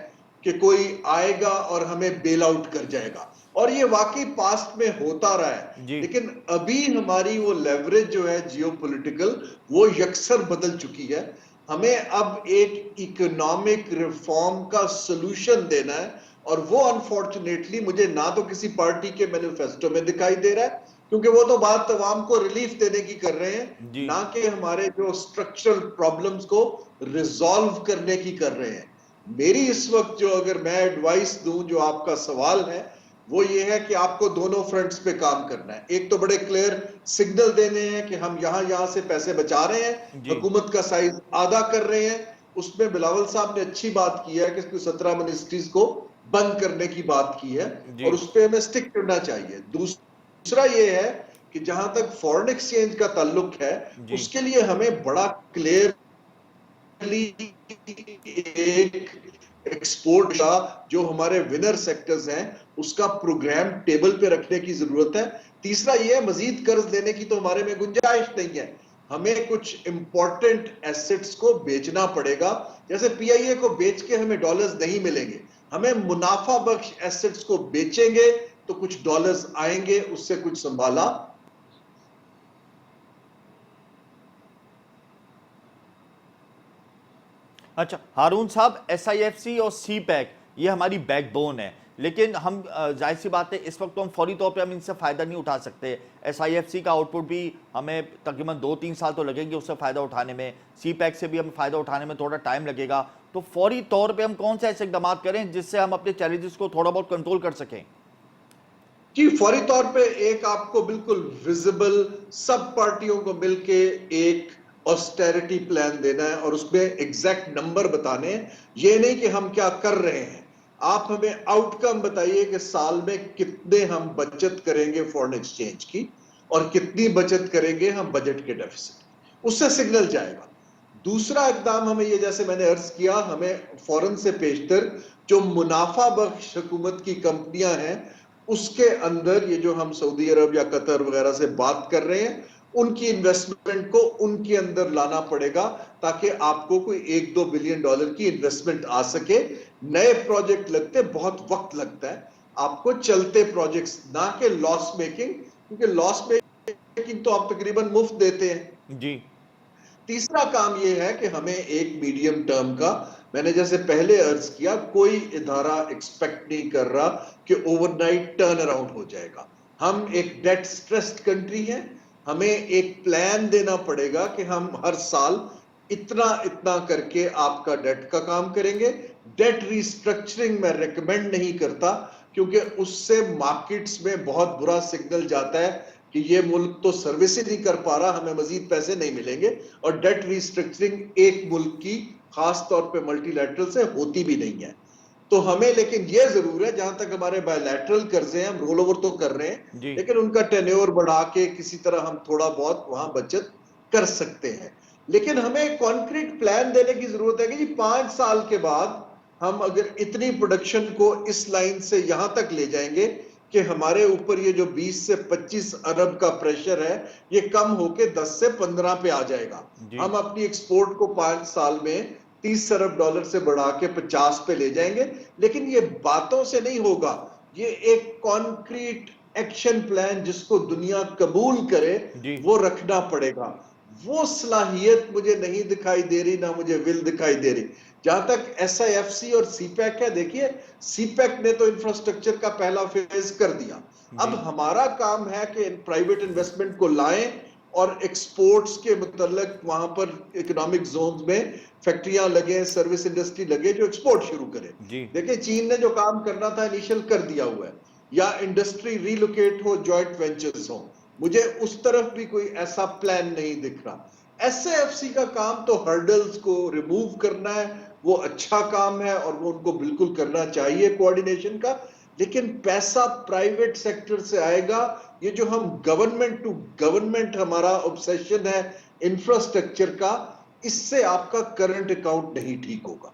[SPEAKER 3] कि कोई आएगा और हमें बेल आउट कर जाएगा, और ये वाकई पास्ट में होता रहा है। लेकिन अभी हमारी वो लेवरेज जो है जियोपॉलिटिकल, वो यकसर बदल चुकी है। हमें अब एक इकोनॉमिक रिफॉर्म का सोल्यूशन देना है, और वो अनफॉर्चुनेटली मुझे ना तो किसी पार्टी के मैनिफेस्टो में दिखाई दे रहा है, क्योंकि वो तो बात अवाम को रिलीफ देने की कर रहे हैं, ना कि हमारे जो स्ट्रक्चरल प्रॉब्लम्स को रिजॉल्व करने की कर रहे हैं। मेरी इस वक्त जो अगर मैं एडवाइस दूं, जो आपका सवाल है, वो ये है कि आपको दोनों फ्रंट्स पे काम करना है। एक तो बड़े क्लियर सिग्नल देने हैं कि हम यहां से पैसे बचा रहे हैं, हुकूमत का साइज आधा कर रहे हैं। उसमें बिलावल साहब ने अच्छी बात की है कि 17 मिनिस्ट्रीज को बंद करने की बात की है, और उस पर हमें स्टिक करना चाहिए। दूसरा ये है कि जहां तक फॉरेन एक्सचेंज का ताल्लुक है, उसके लिए हमें बड़ा क्लियरली एक एक्सपोर्ट का, जो हमारे विनर सेक्टर्स हैं, उसका प्रोग्राम टेबल पे रखने की जरूरत है। तीसरा ये, मजीद कर्ज लेने की तो हमारे में गुंजाइश नहीं है। हमें कुछ इंपॉर्टेंट एसेट्स को बेचना पड़ेगा। जैसे पीआईए को बेच के हमें डॉलर्स नहीं मिलेंगे, हमें मुनाफा बख्श एसेट्स को बेचेंगे तो कुछ डॉलर्स आएंगे, उससे कुछ संभाला।
[SPEAKER 1] अच्छा हारून साहब, SIFC और CPEC ये हमारी बैकबोन है, लेकिन हम जाहिर सी बात है इस वक्त तो हम फौरी तौर पे हम इनसे फ़ायदा नहीं उठा सकते। SIFC का आउटपुट भी हमें तकरीबन 2-3 साल तो लगेंगे उससे फ़ायदा उठाने में, CPEC से भी हमें फ़ायदा उठाने में थोड़ा टाइम लगेगा। तो फौरी तौर पे हम कौन से ऐसे इकदाम करें जिससे हम अपने चैलेंजेस को थोड़ा बहुत कंट्रोल कर सकें?
[SPEAKER 3] जी, फौरी तौर पे एक आपको बिल्कुल विजिबल सब पार्टियों को मिलके एक ऑस्टेरिटी प्लान देना है, और उसमें एग्जैक्ट नंबर बताने हैं। ये नहीं कि हम क्या कर रहे हैं, आप हमें आउटकम बताइए कि साल में कितने हम बचत करेंगे फॉरेन एक्सचेंज की, और कितनी बचत करेंगे हम बजट के डेफिसिट, उससे सिग्नल जाएगा। दूसरा इकदाम हमें ये, जैसे मैंने अर्ज किया, हमें फौरन से पेशतर जो मुनाफा बख्श हुकूमत की कंपनियां हैं, उसके अंदर ये जो हम सऊदी अरब या कतर वगैरह से बात कर रहे हैं, उनकी इन्वेस्टमेंट को उनके अंदर लाना पड़ेगा, ताकि आपको कोई 1-2 बिलियन डॉलर की इन्वेस्टमेंट आ सके। नए प्रोजेक्ट लगते बहुत वक्त लगता है, आपको चलते प्रोजेक्ट्स, ना कि लॉस मेकिंग, क्योंकि लॉस मेकिंग तो आप तकरीबन मुफ्त देते हैं।
[SPEAKER 1] जी।
[SPEAKER 3] तीसरा काम यह है कि हमें एक मीडियम टर्म का, मैंने जैसे पहले अर्ज किया, कोई इदारा एक्सपेक्ट नहीं कर रहा कि ओवरनाइट टर्न अराउंड हो जाएगा। हम एक डेट स्ट्रेस्ड कंट्री है, हमें एक प्लान देना पड़ेगा कि हम हर साल इतना इतना करके आपका डेट का काम करेंगे। डेट रिस्ट्रक्चरिंग मैं रिकमेंड नहीं करता, क्योंकि उससे मार्केट्स में बहुत बुरा सिग्नल जाता है कि ये मुल्क तो सर्विस ही नहीं कर पा रहा, हमें मजीद पैसे नहीं मिलेंगे, और डेट रिस्ट्रक्चरिंग एक मुल्क की खास तौर पे मल्टीलैटरल से होती भी नहीं है। तो हमें लेकिन ये जरूर है, जहां तक हमारे बायलैटरल कर्जे हैं, हम रोल ओवर तो कर रहे हैं,
[SPEAKER 1] जी
[SPEAKER 3] लेकिन उनका टेन्योर बढ़ा के किसी तरह हम थोड़ा बहुत वहां बचत कर सकते हैं। लेकिन हमें एक कॉन्क्रीट प्लान देने की जरूरत है कि जी 5 साल के बाद हम अगर इतनी प्रोडक्शन को इस लाइन से यहां तक ले जाएंगे कि हमारे ऊपर ये जो 20 से 25 अरब का प्रेशर है ये कम होके 10 से 15 पे आ जाएगा।
[SPEAKER 1] जी
[SPEAKER 3] हम अपनी एक्सपोर्ट को 5 साल में 30 अरब डॉलर से बढ़ा के 50 पे ले जाएंगे। लेकिन ये बातों से नहीं होगा, ये एक कॉन्क्रीट एक्शन प्लान जिसको दुनिया कबूल करे
[SPEAKER 1] जी
[SPEAKER 3] वो रखना पड़ेगा। वो सलाहियत मुझे नहीं दिखाई दे रही, ना मुझे विल दिखाई दे रही। जहां तक SIFC और सीपैक है, देखिए सीपैक ने तो इंफ्रास्ट्रक्चर का पहला फेज कर दिया। अब
[SPEAKER 1] जी
[SPEAKER 3] हमारा काम है कि प्राइवेट इन्वेस्टमेंट को लाएं और एक्सपोर्ट्स के मुतल्लिक वहां पर इकोनॉमिक जोन्स में फैक्ट्रियां लगे, सर्विस इंडस्ट्री लगे जो एक्सपोर्ट शुरू करे।
[SPEAKER 1] जी
[SPEAKER 3] देखिए चीन ने जो काम करना था इनिशियल कर दिया हुआ है, या इंडस्ट्री रीलोकेट हो, जॉइंट वेंचर्स हो। मुझे उस तरफ भी कोई ऐसा प्लान नहीं दिख रहा। SIFC का काम तो हर्डल्स को रिमूव करना है, वो अच्छा काम है और वो उनको बिल्कुल करना चाहिए कोऑर्डिनेशन का। लेकिन पैसा प्राइवेट सेक्टर से आएगा। ये जो हम गवर्नमेंट टू गवर्नमेंट हमारा ऑब्सेशन है इंफ्रास्ट्रक्चर का, इससे आपका करंट अकाउंट नहीं ठीक होगा।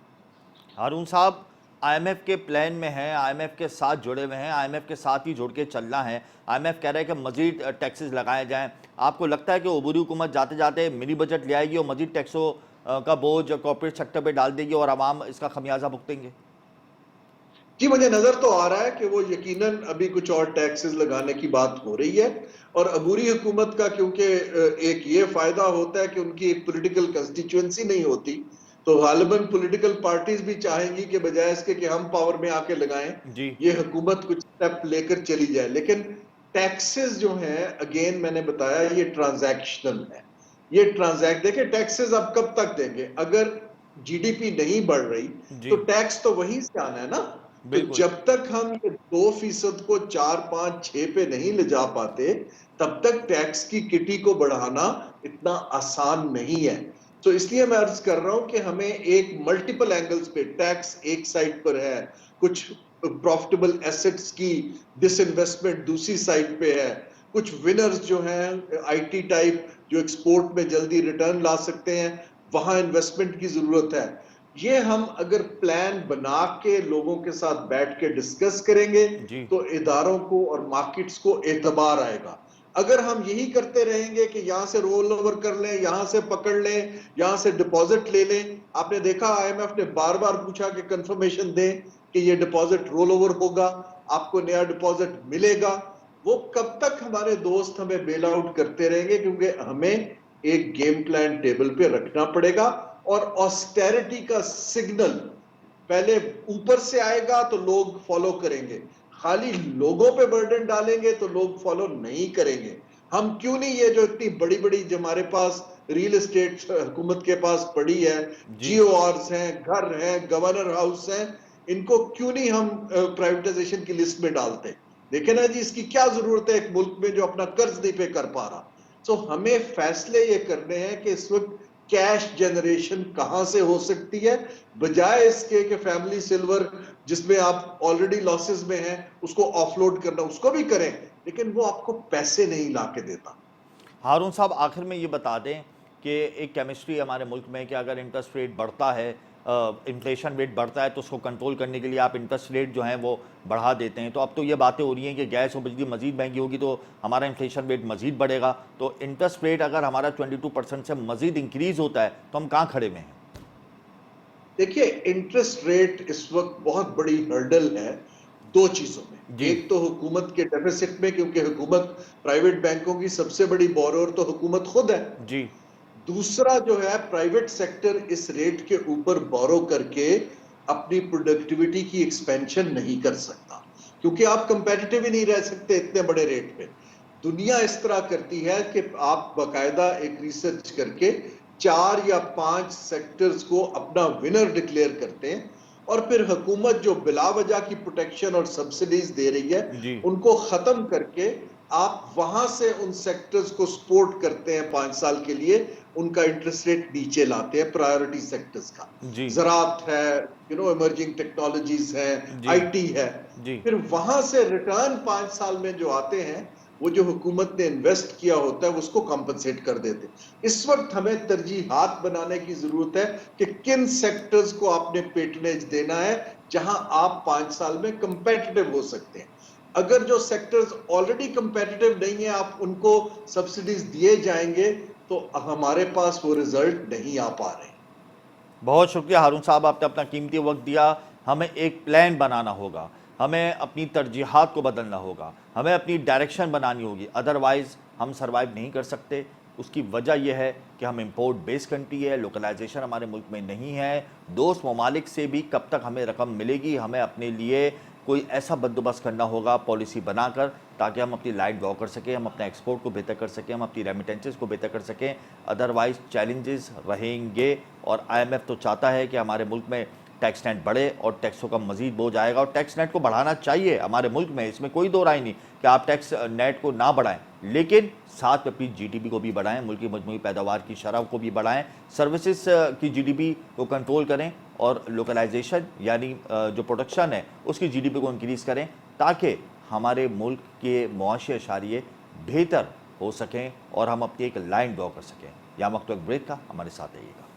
[SPEAKER 1] हारून साहब, IMF के प्लान में है, IMF के साथ जुड़े हुए हैं, IMF के साथ ही जुड़ के चलना है। IMF कह रहा है कि मजीद टैक्सेस लगाए जाएं। आपको लगता है कि उबूरी हुकूमत जाते जाते मिनी बजट ले आएगी और मजीद टैक्सों का बोझ कॉर्पोरेट सेक्टर पे डाल देगी और आवाम इसका खमियाजा भुगतेंगे?
[SPEAKER 3] जी, मुझे नजर तो आ रहा है कि वो यकीनन अभी कुछ और टैक्सेस लगाने की बात हो रही है। और अबूरी हुकूमत का क्योंकि एक ये फायदा होता है कि उनकी एक पॉलिटिकल कंस्टिट्यूएंसी नहीं होती, तो गालिबन पॉलिटिकल पार्टीज भी चाहेंगी कि बजाय इसके कि हम पावर में आके लगाएं,
[SPEAKER 1] जी
[SPEAKER 3] ये हुकूमत कुछ स्टेप लेकर चली जाए। लेकिन टैक्सेस जो हैं, अगेन मैंने बताया, ये ट्रांजैक्शनल है। ये ट्रांजैक्ट देखिए, टैक्सेस अब कब तक देंगे? अगर GDP नहीं बढ़ रही
[SPEAKER 1] जी
[SPEAKER 3] तो टैक्स तो वहीं से आना है ना। तो
[SPEAKER 1] बिल्कुल।
[SPEAKER 3] जब तक हम ये 2% को 4, 5, 6 पे नहीं ले जा पाते, तब तक टैक्स की किटी को बढ़ाना इतना आसान नहीं है। तो इसलिए मैं अर्ज कर रहा हूं कि हमें एक मल्टीपल एंगल्स पे टैक्स एक साइड पर है, कुछ प्रॉफिटेबल एसेट्स की डिसइन्वेस्टमेंट दूसरी साइड पे है, कुछ विनर्स जो हैं IT टाइप जो एक्सपोर्ट में जल्दी रिटर्न ला सकते हैं, वहां इन्वेस्टमेंट की जरूरत है। ये हम अगर प्लान बना के लोगों के साथ बैठ के डिस्कस करेंगे
[SPEAKER 1] जी
[SPEAKER 3] तो इदारों को और मार्केट्स को एतबार आएगा। अगर हम यही करते रहेंगे कि यहां से रोल ओवर कर लें, यहां से पकड़ लें, यहां से डिपॉजिट ले लें, आपने देखा IMF ने बार बार पूछा कि कंफर्मेशन दें कि ये डिपॉजिट रोल ओवर होगा, आपको नया डिपॉजिट मिलेगा। वो कब तक हमारे दोस्त हमें बेल आउट करते रहेंगे? क्योंकि हमें एक गेम प्लान टेबल पे रखना पड़ेगा। और ऑस्टेरिटी का सिग्नल पहले ऊपर से आएगा तो लोग फॉलो करेंगे, खाली लोगों पे बर्डन डालेंगे तो लोग फॉलो नहीं करेंगे। हम क्यों नहीं, ये जो इतनी बड़ी बड़ी जो हमारे पास रियल एस्टेट हुकूमत के पास पड़ी है,
[SPEAKER 1] जी
[SPEAKER 3] GORs हैं, घर हैं, गवर्नर हाउस हैं, इनको क्यों नहीं हम प्राइवेटाइजेशन की लिस्ट में डालते? देखे ना जी, इसकी क्या जरूरत है एक मुल्क में जो अपना कर्ज नहीं पे कर पा रहा। तो हमें फैसले ये करने हैं कि इस वक्त कैश जनरेशन कहां से हो सकती है, बजाय इसके कि फैमिली सिल्वर जिसमें आप ऑलरेडी लॉसेस में हैं उसको ऑफलोड करना, उसको भी करें, लेकिन वो आपको पैसे नहीं ला के देता।
[SPEAKER 1] हारून साहब, आखिर में ये बता दें कि एक केमिस्ट्री हमारे मुल्क में कि अगर इंटरेस्ट रेट बढ़ता है, इन्फ्लेशन रेट बढ़ता है, तो उसको कंट्रोल करने के लिए आप इंटरेस्ट रेट जो हैं वो बढ़ा देते हैं। तो अब तो ये बातें हो रही हैं कि गैस और बिजली मज़ीद महंगी होगी तो हमारा इन्फ्लेशन रेट मज़ीद बढ़ेगा। तो इंटरेस्ट रेट अगर हमारा 22% से मज़ीद इंक्रीज़ होता है तो हम कहाँ खड़े में हैं?
[SPEAKER 3] देखिए, इंटरेस्ट रेट इस वक्त बहुत बड़ी हर्डल है दो चीजों में।
[SPEAKER 1] जी
[SPEAKER 3] एक तो हुकूमत के डेफिसिट में, क्योंकि हुकूमत प्राइवेट बैंकों की सबसे बड़ी बोरोर तो हुकूमत खुद है।
[SPEAKER 1] जी
[SPEAKER 3] दूसरा जो है, प्राइवेट सेक्टर इस रेट के ऊपर बोरो करके अपनी प्रोडक्टिविटी की एक्सपेंशन नहीं कर सकता, क्योंकि आप कंपेटिटिव ही नहीं रह सकते इतने बड़े रेट पे। दुनिया इस तरह करती है कि आप बाकायदा एक रिसर्च करके 4 या 5 सेक्टर्स को अपना विनर डिक्लेयर करते हैं और फिर हुकूमत जो बिलावजह की प्रोटेक्शन और सब्सिडीज दे रही है
[SPEAKER 1] जी
[SPEAKER 3] उनको खत्म करके आप वहां से उन सेक्टर्स को सपोर्ट करते हैं 5 साल के लिए, उनका इंटरेस्ट रेट नीचे लाते हैं प्रायोरिटी सेक्टर्स का।
[SPEAKER 1] जी
[SPEAKER 3] ज़राअत है, इमर्जिंग टेक्नोलॉजीज है,
[SPEAKER 1] जी
[SPEAKER 3] आईटी है।
[SPEAKER 1] जी
[SPEAKER 3] फिर वहां से रिटर्न 5 साल में जो आते हैं वो जो हुकूमत ने इन्वेस्ट किया होता है उसको कॉम्पनसेट कर देते हैं। इस वक्त हमें तरजीहात बनाने की जरूरत है कि किन सेक्टर्स को आपने पेटनेज देना है जहां आप 5 साल में कंपेटिटिव हो सकते हैं। अगर जो सेक्टर्स ऑलरेडी कंपेटिटिव नहीं है आप उनको सब्सिडीज दिए जाएंगे तो हमारे पास वो रिजल्ट नहीं आ पा रहे।
[SPEAKER 1] बहुत शुक्रिया हारून साहब, आपने अपना कीमती वक्त दिया। हमें एक प्लान बनाना होगा, हमें अपनी तरजीहात को बदलना होगा, हमें अपनी डायरेक्शन बनानी होगी, अदरवाइज़ हम सर्वाइव नहीं कर सकते। उसकी वजह यह है कि हम इंपोर्ट बेस्ड कंट्री है, लोकलाइजेशन हमारे मुल्क में नहीं है। दोस्त ममालिक से भी कब तक हमें रकम मिलेगी, हमें अपने लिए कोई ऐसा बंदोबस्त करना होगा पॉलिसी बनाकर, ताकि हम अपनी लाइट ड्रॉ कर सकें, हम अपने एक्सपोर्ट को बेहतर कर सकें, हम अपनी रेमिटेंसेस को बेहतर कर सकें। अदरवाइज चैलेंजेस रहेंगे। और IMF तो चाहता है कि हमारे मुल्क में टैक्स नेट बढ़े और टैक्सों का मजीद बोझ आएगा, और टैक्स नेट को बढ़ाना चाहिए हमारे मुल्क में, इसमें कोई दो राय नहीं कि आप टैक्स नेट को ना बढ़ाएं, लेकिन साथ में अपनी GDP को भी बढ़ाएं, मुल्क की मजमूई पैदावार की शरह को भी बढ़ाएं, सर्विसेज की GDP को कंट्रोल करें, और लोकलाइजेशन यानी जो प्रोडक्शन है उसकी GDP को इंक्रीज़ करें, ताकि हमारे मुल्क के मुआशी अशारिये बेहतर हो सकें और हम अपनी एक लाइन ड्रॉ कर सकें। यहाँ वक्त ब्रेक का, हमारे साथ रहिएगा।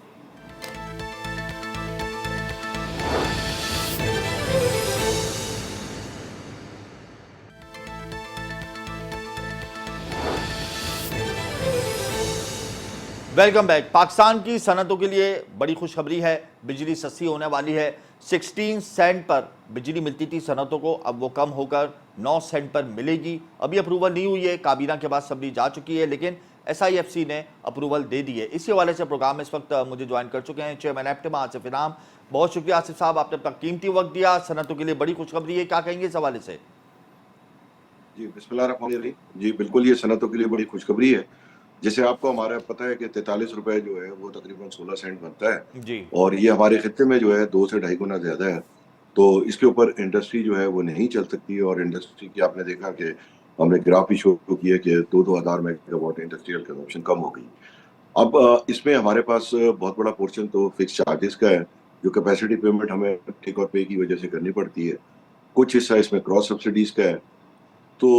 [SPEAKER 1] Welcome back. पाकिस्तान की सनतों के लिए बड़ी खुशखबरी है, बिजली सस्ती होने वाली है। 16 सेंट पर बिजली मिलती थी सनतों को, अब वो कम होकर 9 सेंट पर मिलेगी। अभी अप्रूवल नहीं हुई है, काबीना के बाद सबरी जा चुकी है, लेकिन SIFC ने अप्रूवल दे दी है। इसी हवाले से प्रोग्राम में इस वक्त मुझे ज्वाइन कर चुके हैं चेयरमैन एप्टेमा आसिफ इनाम। बहुत शुक्रिया आसिफ साहब, आपने अपना कीमती वक्त दिया। सनतों के लिए बड़ी खुशखबरी है, क्या कहेंगे इस हवाले से?
[SPEAKER 4] जी बिस्मिल्लाहिर्रहमानिर्रहीम। जी बिल्कुल, ये सनतों के लिए बड़ी खुशखबरी है। जैसे आपको हमारा पता है कि 43 रुपए जो है वो तकरीबन 16 सेंट बनता है,
[SPEAKER 1] जी
[SPEAKER 4] और ये हमारे खित्ते में जो है 2 से ढाई गुना ज्यादा है। तो इसके ऊपर इंडस्ट्री जो है वो नहीं चल सकती, और इंडस्ट्री की आपने देखा कि हमने ग्राफ भी शो किया कि 2-2 हजार मेगावाट इंडस्ट्रियल कंजम्पशन कम हो गई। अब इसमें हमारे पास बहुत बड़ा पोर्शन तो फिक्स चार्जेस का है, जो कैपेसिटी पेमेंट हमें टेक और पे की वजह से करनी पड़ती है। कुछ हिस्सा इसमें क्रॉस सब्सिडीज का है। तो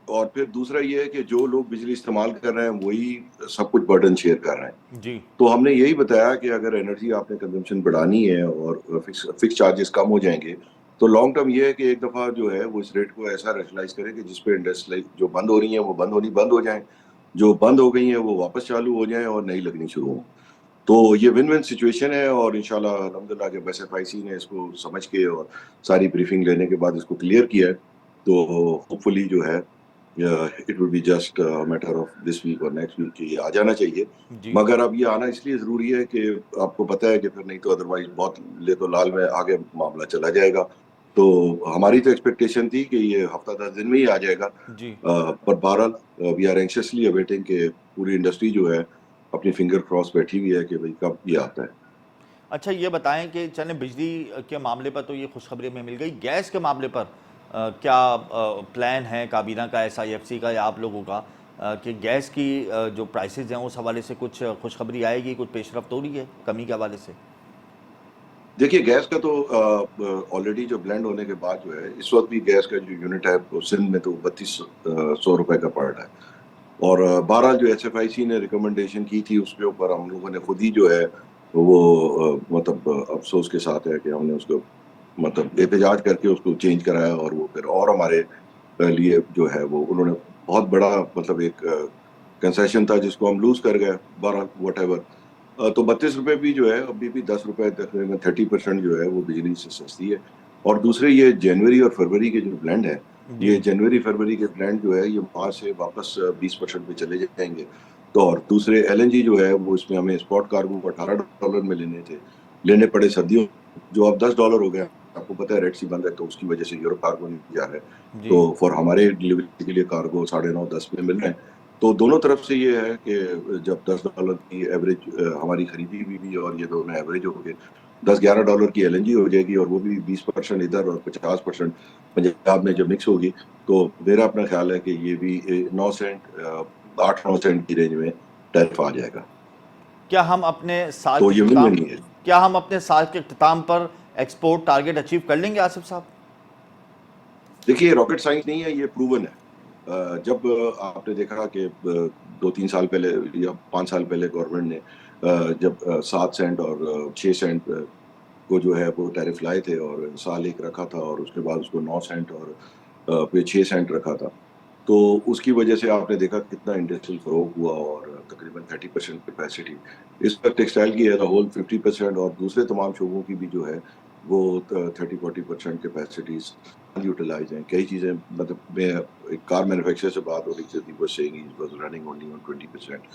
[SPEAKER 4] और फिर दूसरा ये है कि जो लोग बिजली इस्तेमाल कर रहे हैं वही सब कुछ बर्डन शेयर कर रहे हैं।
[SPEAKER 1] जी
[SPEAKER 4] तो हमने यही बताया कि अगर एनर्जी आपने कंजम्पशन बढ़ानी है और फिक्स चार्जेस कम हो जाएंगे, तो लॉन्ग टर्म ये है कि एक दफा जो है वो इस रेट को ऐसा रैशनलाइज करें कि जिसपे इंडस्ट्री जो बंद हो रही है वो बंद हो जाए, जो बंद हो गई है वो वापस चालू हो जाए और नई लगनी शुरू हो। तो ये विन विन सिचुएशन है, और इंशाल्लाह अल्हम्दुलिल्लाह जब SFIC ने इसको समझ के और सारी ब्रीफिंग लेने के बाद इसको क्लियर किया है, तो होपफुली जो है it will be just matter of this week और नेक्स्ट वीक कि ये आ जाना चाहिए।
[SPEAKER 1] जी
[SPEAKER 4] मगर अब ये आना इसलिए ज़रूरी है कि आपको पता है कि फिर नहीं तो अदरवाइज बहुत ले तो लाल में आगे मामला चला जाएगा। तो हमारी तो एक्सपेक्टेशन थी कि ये हफ्ता 10 दिन में ही आ जाएगा,
[SPEAKER 1] जी
[SPEAKER 4] पर बहरहाल वी आर एंक्शसली अवेटिंग कि पूरी इंडस्ट्री जो है अपनी फिंगर क्रॉस बैठी हुई है कि भाई कब ये आता है।
[SPEAKER 1] अच्छा, ये बताएं कि चलें बिजली के मामले पर तो ये खुशखबरी में मिल गई, गैस के मामले पर क्या प्लान है काबीना का, SIFC का या आप लोगों का, कि गैस की जो प्राइसेस हैं उस हवाले से कुछ खुशखबरी आएगी, कुछ पेशरफ्त हो रही है कमी के हवाले से?
[SPEAKER 4] देखिए, गैस का तो ऑलरेडी जो ब्लेंड होने के बाद जो है इस वक्त भी गैस का जो यूनिट है वो सिंध में तो 3200 रुपए का पड़ रहा है। और बहरहाल जो SFIC ने रिकमेंडेशन की थी उसके ऊपर हम लोगों ने खुद ही जो है वो मतलब अफसोस के साथ है कि हमने उसको मतलब एहतजाज करके उसको चेंज कराया, और वो फिर और हमारे लिए जो है वो उन्होंने बहुत बड़ा मतलब एक कंसेशन था जिसको हम लूज कर गए। बहरहाल व्हाटएवर, तो 32 रुपए भी जो है अभी भी 10 रुपए तकरीबन 30% जो है वो बिजली से सस्ती है। और दूसरे ये जनवरी और फरवरी के जो ब्लेंड है, ये जनवरी फरवरी के ब्लेंड जो है ये मार्च से वापस 20% पे चले जाएंगे। तो और दूसरे LNG जो है वो इसमें हमें स्पॉट कार्गो $18 में लेने पड़े सर्दियों, जो अब $10 हो गया। आपको पता है रेड सी बंद है तो उसकी वजह से यूरोप कार्गो नहीं जा रहा है, तो फॉर हमारे डिलीवरी के लिए कार्गो 9.5-10 में मिल रहे हैं। तो दोनों तरफ से ये है कि जब $10 की एवरेज हमारी खरीदी हुई भी और ये दोनों एवरेज हो गए, $10-11 की LNG हो जाएगी और वो भी 20% इधर और 50% पंजाब में जब मिक्स होगी, तो मेरा अपना ख्याल है कि ये भी 9 सेंट 8-9 सेंट की रेंज में टैरिफ आ जाएगा।
[SPEAKER 1] क्या हम अपने साल
[SPEAKER 4] तो
[SPEAKER 1] के
[SPEAKER 4] ये
[SPEAKER 1] इख्तिताम
[SPEAKER 4] विन-विन ही है।
[SPEAKER 1] क्या हम अपने साल के इख्तिताम पर एक्सपोर्ट टारगेट अचीव कर लेंगे आसिफ साहब?
[SPEAKER 4] देखिए, रॉकेट साइंस नहीं है, ये प्रूवन है। जब आपने देखा कि 2-3 साल पहले या 5 साल पहले गवर्नमेंट ने जब 7 सेंट और 6 सेंट को जो है वो टैरिफ लाए थे और साल एक रखा था और उसके बाद उसको 9 सेंट और फिर 6 सेंट रखा था। तो उसकी वजह से आपने देखा कितना इंडस्ट्रियल ग्रोथ हुआ और तकरीबन 30% कैपेसिटी। इस वक्त टेक्सटाइल की एज अ होल 50% और दूसरे तमाम शोबों की भी जो है वो 30-40% कैपेसिटीज यूटिलाइज हैं। कई चीज़ें मतलब मैं एक कार मैन्युफैक्चरर से बात हो रही थी, he was saying he was running only on 20%।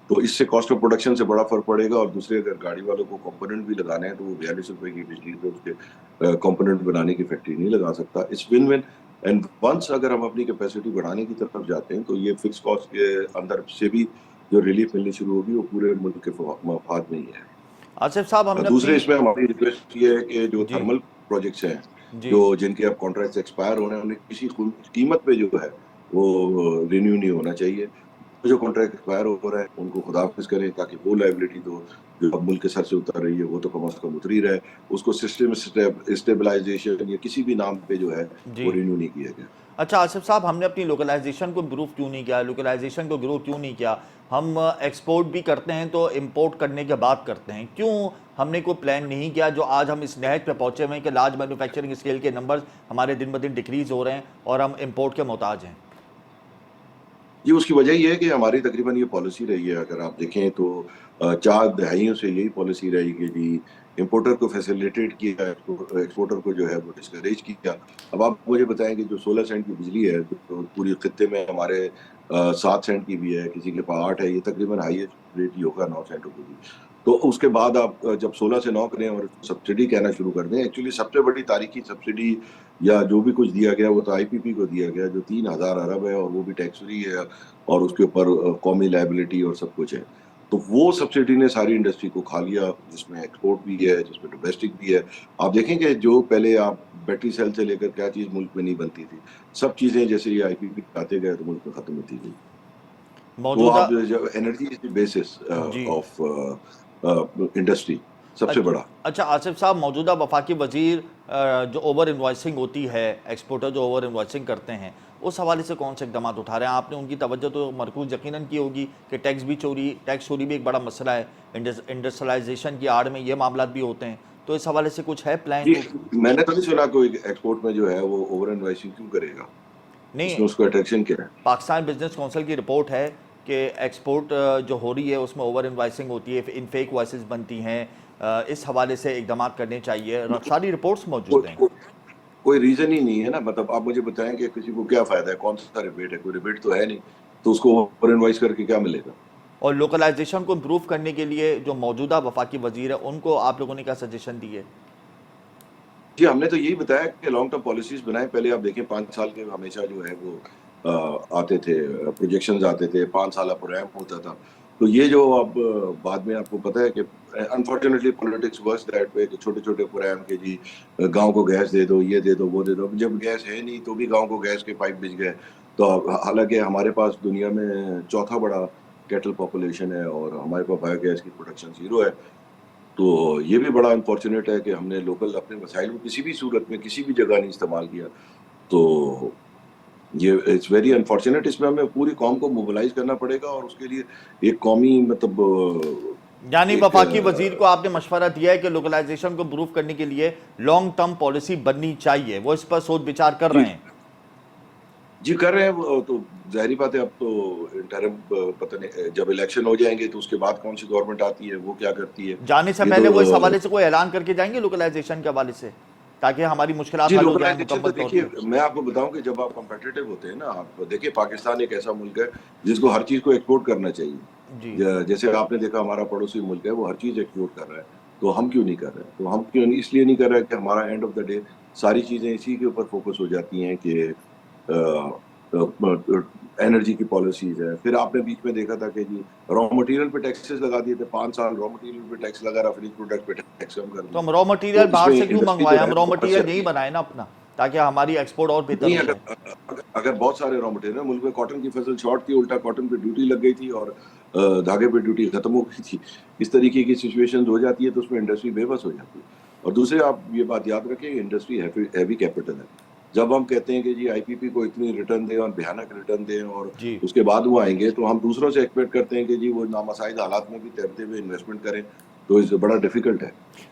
[SPEAKER 4] तो इससे कॉस्ट ऑफ प्रोडक्शन से बड़ा फ़र्क पड़ेगा और दूसरे अगर गाड़ी वालों को कंपोनेंट भी लगाने हैं तो वो ₹42 की बिजली पे उसके कंपोनेंट बनाने की फैक्ट्री नहीं लगा सकता। इट्स विन-विन एंड वंस अगर हम अपनी कैपेसिटी बढ़ाने की तरफ जाते हैं तो ये फिक्स कॉस्ट के अंदर से भी जो रिलीफ मिलनी शुरू होगी वो पूरे मुल्क के मफाद में ही है।
[SPEAKER 1] आसिफ साहब हमने
[SPEAKER 4] दूसरे
[SPEAKER 1] अपनी
[SPEAKER 4] इसमें हमारी रिक्वेस्ट ये है कि जो
[SPEAKER 1] जी
[SPEAKER 4] थर्मल प्रोजेक्ट्स हैं,
[SPEAKER 1] जी
[SPEAKER 4] जो जिनके अब कॉन्ट्रैक्ट्स एक्सपायर होने हैं, उन्हें किसी कीमत पे जो है वो रिन्यू नहीं होना चाहिए। जो कॉन्ट्रैक्ट एक्सपायर हो रहे हैं उनको खुदाफिज करें ताकि वो लायबिलिटी तो जो अब मुल्क के सर से उतर रही है वो तो कम से कम उतरी रहे। उसको सिस्टम स्टेबलाइजेशन या किसी भी नाम पे जो है
[SPEAKER 1] जी।
[SPEAKER 4] वो रिन्यू नहीं किया गया।
[SPEAKER 1] अच्छा आसिफ साहब, हमने अपनी लोकलाइजेशन को इम्प्रूव क्यों नहीं किया, लोकलाइजेशन को ग्रो क्यों नहीं किया? हम एक्सपोर्ट भी करते हैं तो इंपोर्ट करने के बाद करते हैं, क्यों हमने कोई प्लान नहीं किया जो आज हम इस नहज पे पहुंचे हुए हैं कि लार्ज मैन्युफैक्चरिंग स्केल के नंबर्स हमारे दिन ब दिन डिक्रीज हो रहे हैं और हम इंपोर्ट के मोहताज हैं?
[SPEAKER 4] जी, उसकी वजह ये है कि हमारी तकरीबन ये पॉलिसी रही है, अगर आप देखें तो 4 दहाइयों से यही पॉलिसी रही कि जी इम्पोर्टर को फैसिलिटेट किया, एक्सपोर्टर को जो है वो डिस्करेज किया। अब आप मुझे बताएं कि जो 16 सेंट की बिजली है, जो पूरे खत्ते में हमारे 7 सेंट की भी है, किसी के पास 8 है, ये तकरीबन हाईएस्ट रेट ही होगा 9 सेंट की। तो उसके बाद आप जब 16 से 9 करें और सब्सिडी कहना शुरू कर दें, एक्चुअली सबसे बड़ी तारीखी सब्सिडी या जो भी कुछ दिया गया वो तो आईपीपी को दिया गया जो 3000 अरब है और वो भी टैक्स फ्री है और उसके ऊपर कौमी लायबिलिटी और सब कुछ है। तो वो सब्सिडी ने सारी इंडस्ट्री को खा लिया, जिसमें एक्सपोर्ट भी है, जिसमें डोमेस्टिक भी है। आप देखेंगे जो पहले आप बैटरी सेल से लेकर क्या चीज़ मुल्क में नहीं बनती थी, सब चीज़ें जैसे ये आईपीपी आते गए तो मुल्क में ख़त्म होती गई। तो
[SPEAKER 1] मौजूदा
[SPEAKER 4] आप जब एनर्जी इज द बेसिस
[SPEAKER 1] जी।
[SPEAKER 4] ऑफ इंडस्ट्री सबसे
[SPEAKER 1] अच्छा
[SPEAKER 4] बड़ा।
[SPEAKER 1] अच्छा आसिफ साहब, मौजूदा वफाकी वजीर जो ओवर इन्वाइसिंग होती है, एक्सपोर्टर जो ओवर इन्वाइसिंग करते हैं, उस हवाले से कौन से इकदाम उठा रहे हैं? आपने उनकी तवज्जो तो मरकूज यकीनन की होगी कि टैक्स चोरी भी एक बड़ा मसला है, इंडस्ट्रियलाइजेशन की आड़ में ये मामला भी होते हैं, तो इस हवाले से कुछ है प्लान?
[SPEAKER 4] जी, मैंने तो नहीं सुना कोई एक्सपोर्ट में जो है वो ओवर इनवॉइसिंग क्यों करेगा,
[SPEAKER 1] नहीं,
[SPEAKER 4] इसमें उसको अट्रैक्शन क्या है?
[SPEAKER 1] पाकिस्तान बिजनेस काउंसिल की रिपोर्ट है कि एक्सपोर्ट जो हो रही है उसमें ओवर इन्वाइसिंग होती है, इन फेक वॉइसेस बनती हैं, इस हवाले से इकदाम करने चाहिए, सारी रिपोर्ट्स मौजूद हैं।
[SPEAKER 4] को, कोई रीजन ही नहीं है ना। मतलब आप मुझे बताएं कि किसी को क्या फायदा है, कौन सा रिबेट है? कोई रिबेट तो है नहीं, तो उसको ओवर इनवॉइस करके क्या मिलेगा?
[SPEAKER 1] और लोकलाइजेशन को इम्प्रूव करने के लिए जो मौजूदा वफाकी वजीर है उनको आप लोगों ने क्या सजेशन दी है?
[SPEAKER 4] जी, हमने तो यही बताया कि लॉन्ग टर्म पॉलिसीज बनाएं। पहले आप देखें 5 साल के हमेशा जो है वो आते थे, प्रोजेक्शंस आते थे, 5 साल प्रोग्राम होता था। तो ये जो अब बाद में आपको पता है कि unfortunately politics works that way कि छोटे-छोटे प्रोग्राम के जी गाँव को गैस दे दो, ये दे दो, वो दे दो। अब जब गैस है नहीं तो भी गाँव को गैस के पाइप बिछ गए। तो अब हालाँकि हमारे पास दुनिया में चौथा बड़ा कैटल पॉपुलेशन है और हमारे पास बायोगैस की प्रोडक्शन 0 है। तो ये भी बड़ा अनफॉर्चुनेट है कि हमने लोकल अपने वसाइल को किसी भी सूरत में किसी भी जगह नहीं इस्तेमाल किया। तो ये इट्स वेरी अनफॉर्चुनेट। इसमें हमें पूरी कौम को मोबिलाइज करना पड़ेगा और उसके लिए एक कौमी मतलब
[SPEAKER 1] यानी
[SPEAKER 4] एक
[SPEAKER 1] वफाकी वजीर को आपने मशवरा दिया है कि लोकलाइजेशन को इम्प्रूव करने के लिए लॉन्ग टर्म पॉलिसी बननी चाहिए, वो इस पर सोच विचार कर
[SPEAKER 4] जी
[SPEAKER 1] रहे हैं?
[SPEAKER 4] जी कर रहे हैं वो तो जाहिर बात है। अब तो इंटरिम पता नहीं जब इलेक्शन हो जाएंगे तो उसके बाद कौन सी गवर्नमेंट आती है वो क्या करती है।
[SPEAKER 1] जाने से
[SPEAKER 4] ये
[SPEAKER 1] पहले वो इस
[SPEAKER 4] तो
[SPEAKER 1] हवाले से कोई ऐलान करके जाएंगे लोकलाइजेशन के हवाले से, ताकि हमारी मुश्किलात
[SPEAKER 4] जी
[SPEAKER 1] हल हो जाए
[SPEAKER 4] लोकलाइजेशन तो
[SPEAKER 1] मुकम्मल तौर
[SPEAKER 4] देखिए,
[SPEAKER 1] पे?
[SPEAKER 4] मैं आपको बताऊं कि जब आप कम्पिटिटिव होते हैं ना, आप देखिए पाकिस्तान एक ऐसा मुल्क है जिसको हर चीज को एक्सपोर्ट करना चाहिए।
[SPEAKER 1] जी
[SPEAKER 4] जैसे आपने देखा हमारा पड़ोसी मुल्क है वो हर चीज एक्सपोर्ट कर रहा है, तो हम क्यों नहीं कर रहे हैं? तो हम क्यों नहीं, इसलिए नहीं कर रहे हैं कि हमारा एंड ऑफ द डे सारी चीजें इसी के ऊपर फोकस हो जाती हैं कि एनर्जी की पॉलिसीज है। फिर आपने बीच में देखा था कि जी रॉ मटेरियल पे टैक्सेस लगा दिए थे, 5 साल रॉ मटेरियल पे टैक्स लगा रहा, फिनिश प्रोडक्ट पे टैक्स कम कर
[SPEAKER 1] तो
[SPEAKER 4] दिया।
[SPEAKER 1] हम रॉ मटेरियल
[SPEAKER 4] तो
[SPEAKER 1] बाहर
[SPEAKER 4] इसमें
[SPEAKER 1] से क्यों
[SPEAKER 4] इंडस्ट्री
[SPEAKER 1] मंगवाएं,
[SPEAKER 4] जो
[SPEAKER 1] हम
[SPEAKER 4] है
[SPEAKER 1] रॉ
[SPEAKER 4] वो फंस
[SPEAKER 1] मटेरियल
[SPEAKER 4] जाती
[SPEAKER 1] यही
[SPEAKER 4] है।
[SPEAKER 1] बनाए ना अपना, ताकि हमारी एक्सपोर्ट और बेहतर
[SPEAKER 4] नहीं,
[SPEAKER 1] हो जाए।
[SPEAKER 4] अगर बहुत सारे रॉ मटेरियल, मुल्क में कॉटन की फसल शॉर्ट थी, उल्टा कॉटन पे ड्यूटी लग गई थी और धागे पे ड्यूटी खत्म हो गई थी। इस तरीके की सिचुएशन हो जाती है तो उसमें इंडस्ट्री बेबस हो जाती है। और दूसरे आप ये बात याद रखें, इंडस्ट्री हैवी कैपिटल है। जब हम कहते हैं कि जी आईपीपी को इतनी रिटर्न दें और भयानक रिटर्न दें और
[SPEAKER 1] जी,
[SPEAKER 4] उसके बाद वो आएंगे, तो हम दूसरों से एक्सपेक्ट करते हैं कि जी वो नामसाइज हालात में भी तैरते हुए इन्वेस्टमेंट करें, तो इस बड़ा डिफिकल्ट है।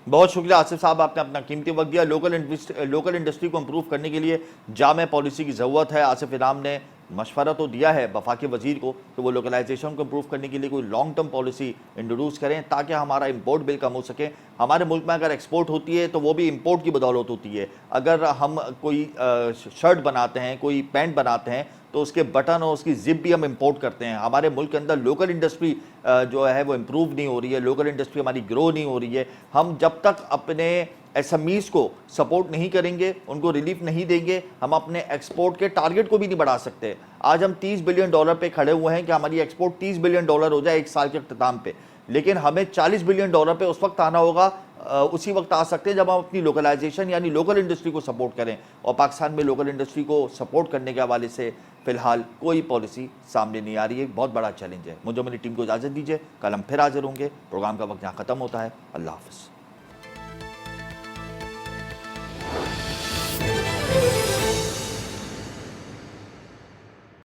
[SPEAKER 1] बहुत शुक्रिया आसिफ साहब, आपने अपना कीमती वक्त दिया। लोकल इंडस्ट्री को इम्प्रूव करने के लिए जामे पॉलिसी की ज़रूरत है। आसिफ इनाम ने मशवरा तो दिया है वफाकी वजीर को कि वो लोकलाइजेशन को इम्प्रूव करने के लिए कोई लॉन्ग टर्म पॉलिसी इंट्रोड्यूस करें, ताकि हमारा इंपोर्ट बिल कम हो सके। हमारे मुल्क में अगर एक्सपोर्ट होती है तो वो भी इंपोर्ट की बदौलत होती है। अगर हम कोई शर्ट बनाते हैं, कोई पैंट बनाते हैं, तो उसके बटन और उसकी जिप भी हम इंपोर्ट करते हैं। हमारे मुल्क के अंदर लोकल इंडस्ट्री जो है वो इम्प्रूव नहीं हो रही है, लोकल इंडस्ट्री हमारी ग्रो नहीं हो रही है। हम जब तक अपने एसएमईज को सपोर्ट नहीं करेंगे, उनको रिलीफ नहीं देंगे, हम अपने एक्सपोर्ट के टारगेट को भी नहीं बढ़ा सकते। आज हम $30 बिलियन पे खड़े हुए हैं कि हमारी एक्सपोर्ट $30 बिलियन हो जाए एक साल के अख्ताम पे, लेकिन हमें $40 बिलियन पे उस वक्त आना होगा, उसी वक्त आ सकते हैं जब हम अपनी लोकलाइजेशन यानी लोकल इंडस्ट्री को सपोर्ट करें। और पाकिस्तान में लोकल इंडस्ट्री को सपोर्ट करने के हवाले से फिलहाल कोई पॉलिसी सामने नहीं आ रही है। बहुत बड़ा चैलेंज है। मुझे मेरी टीम को इजाज़त दीजिए, कल हम फिर हाजिर होंगे। प्रोग्राम का वक्त यहाँ ख़त्म होता है। अल्लाह हाफ़िज़।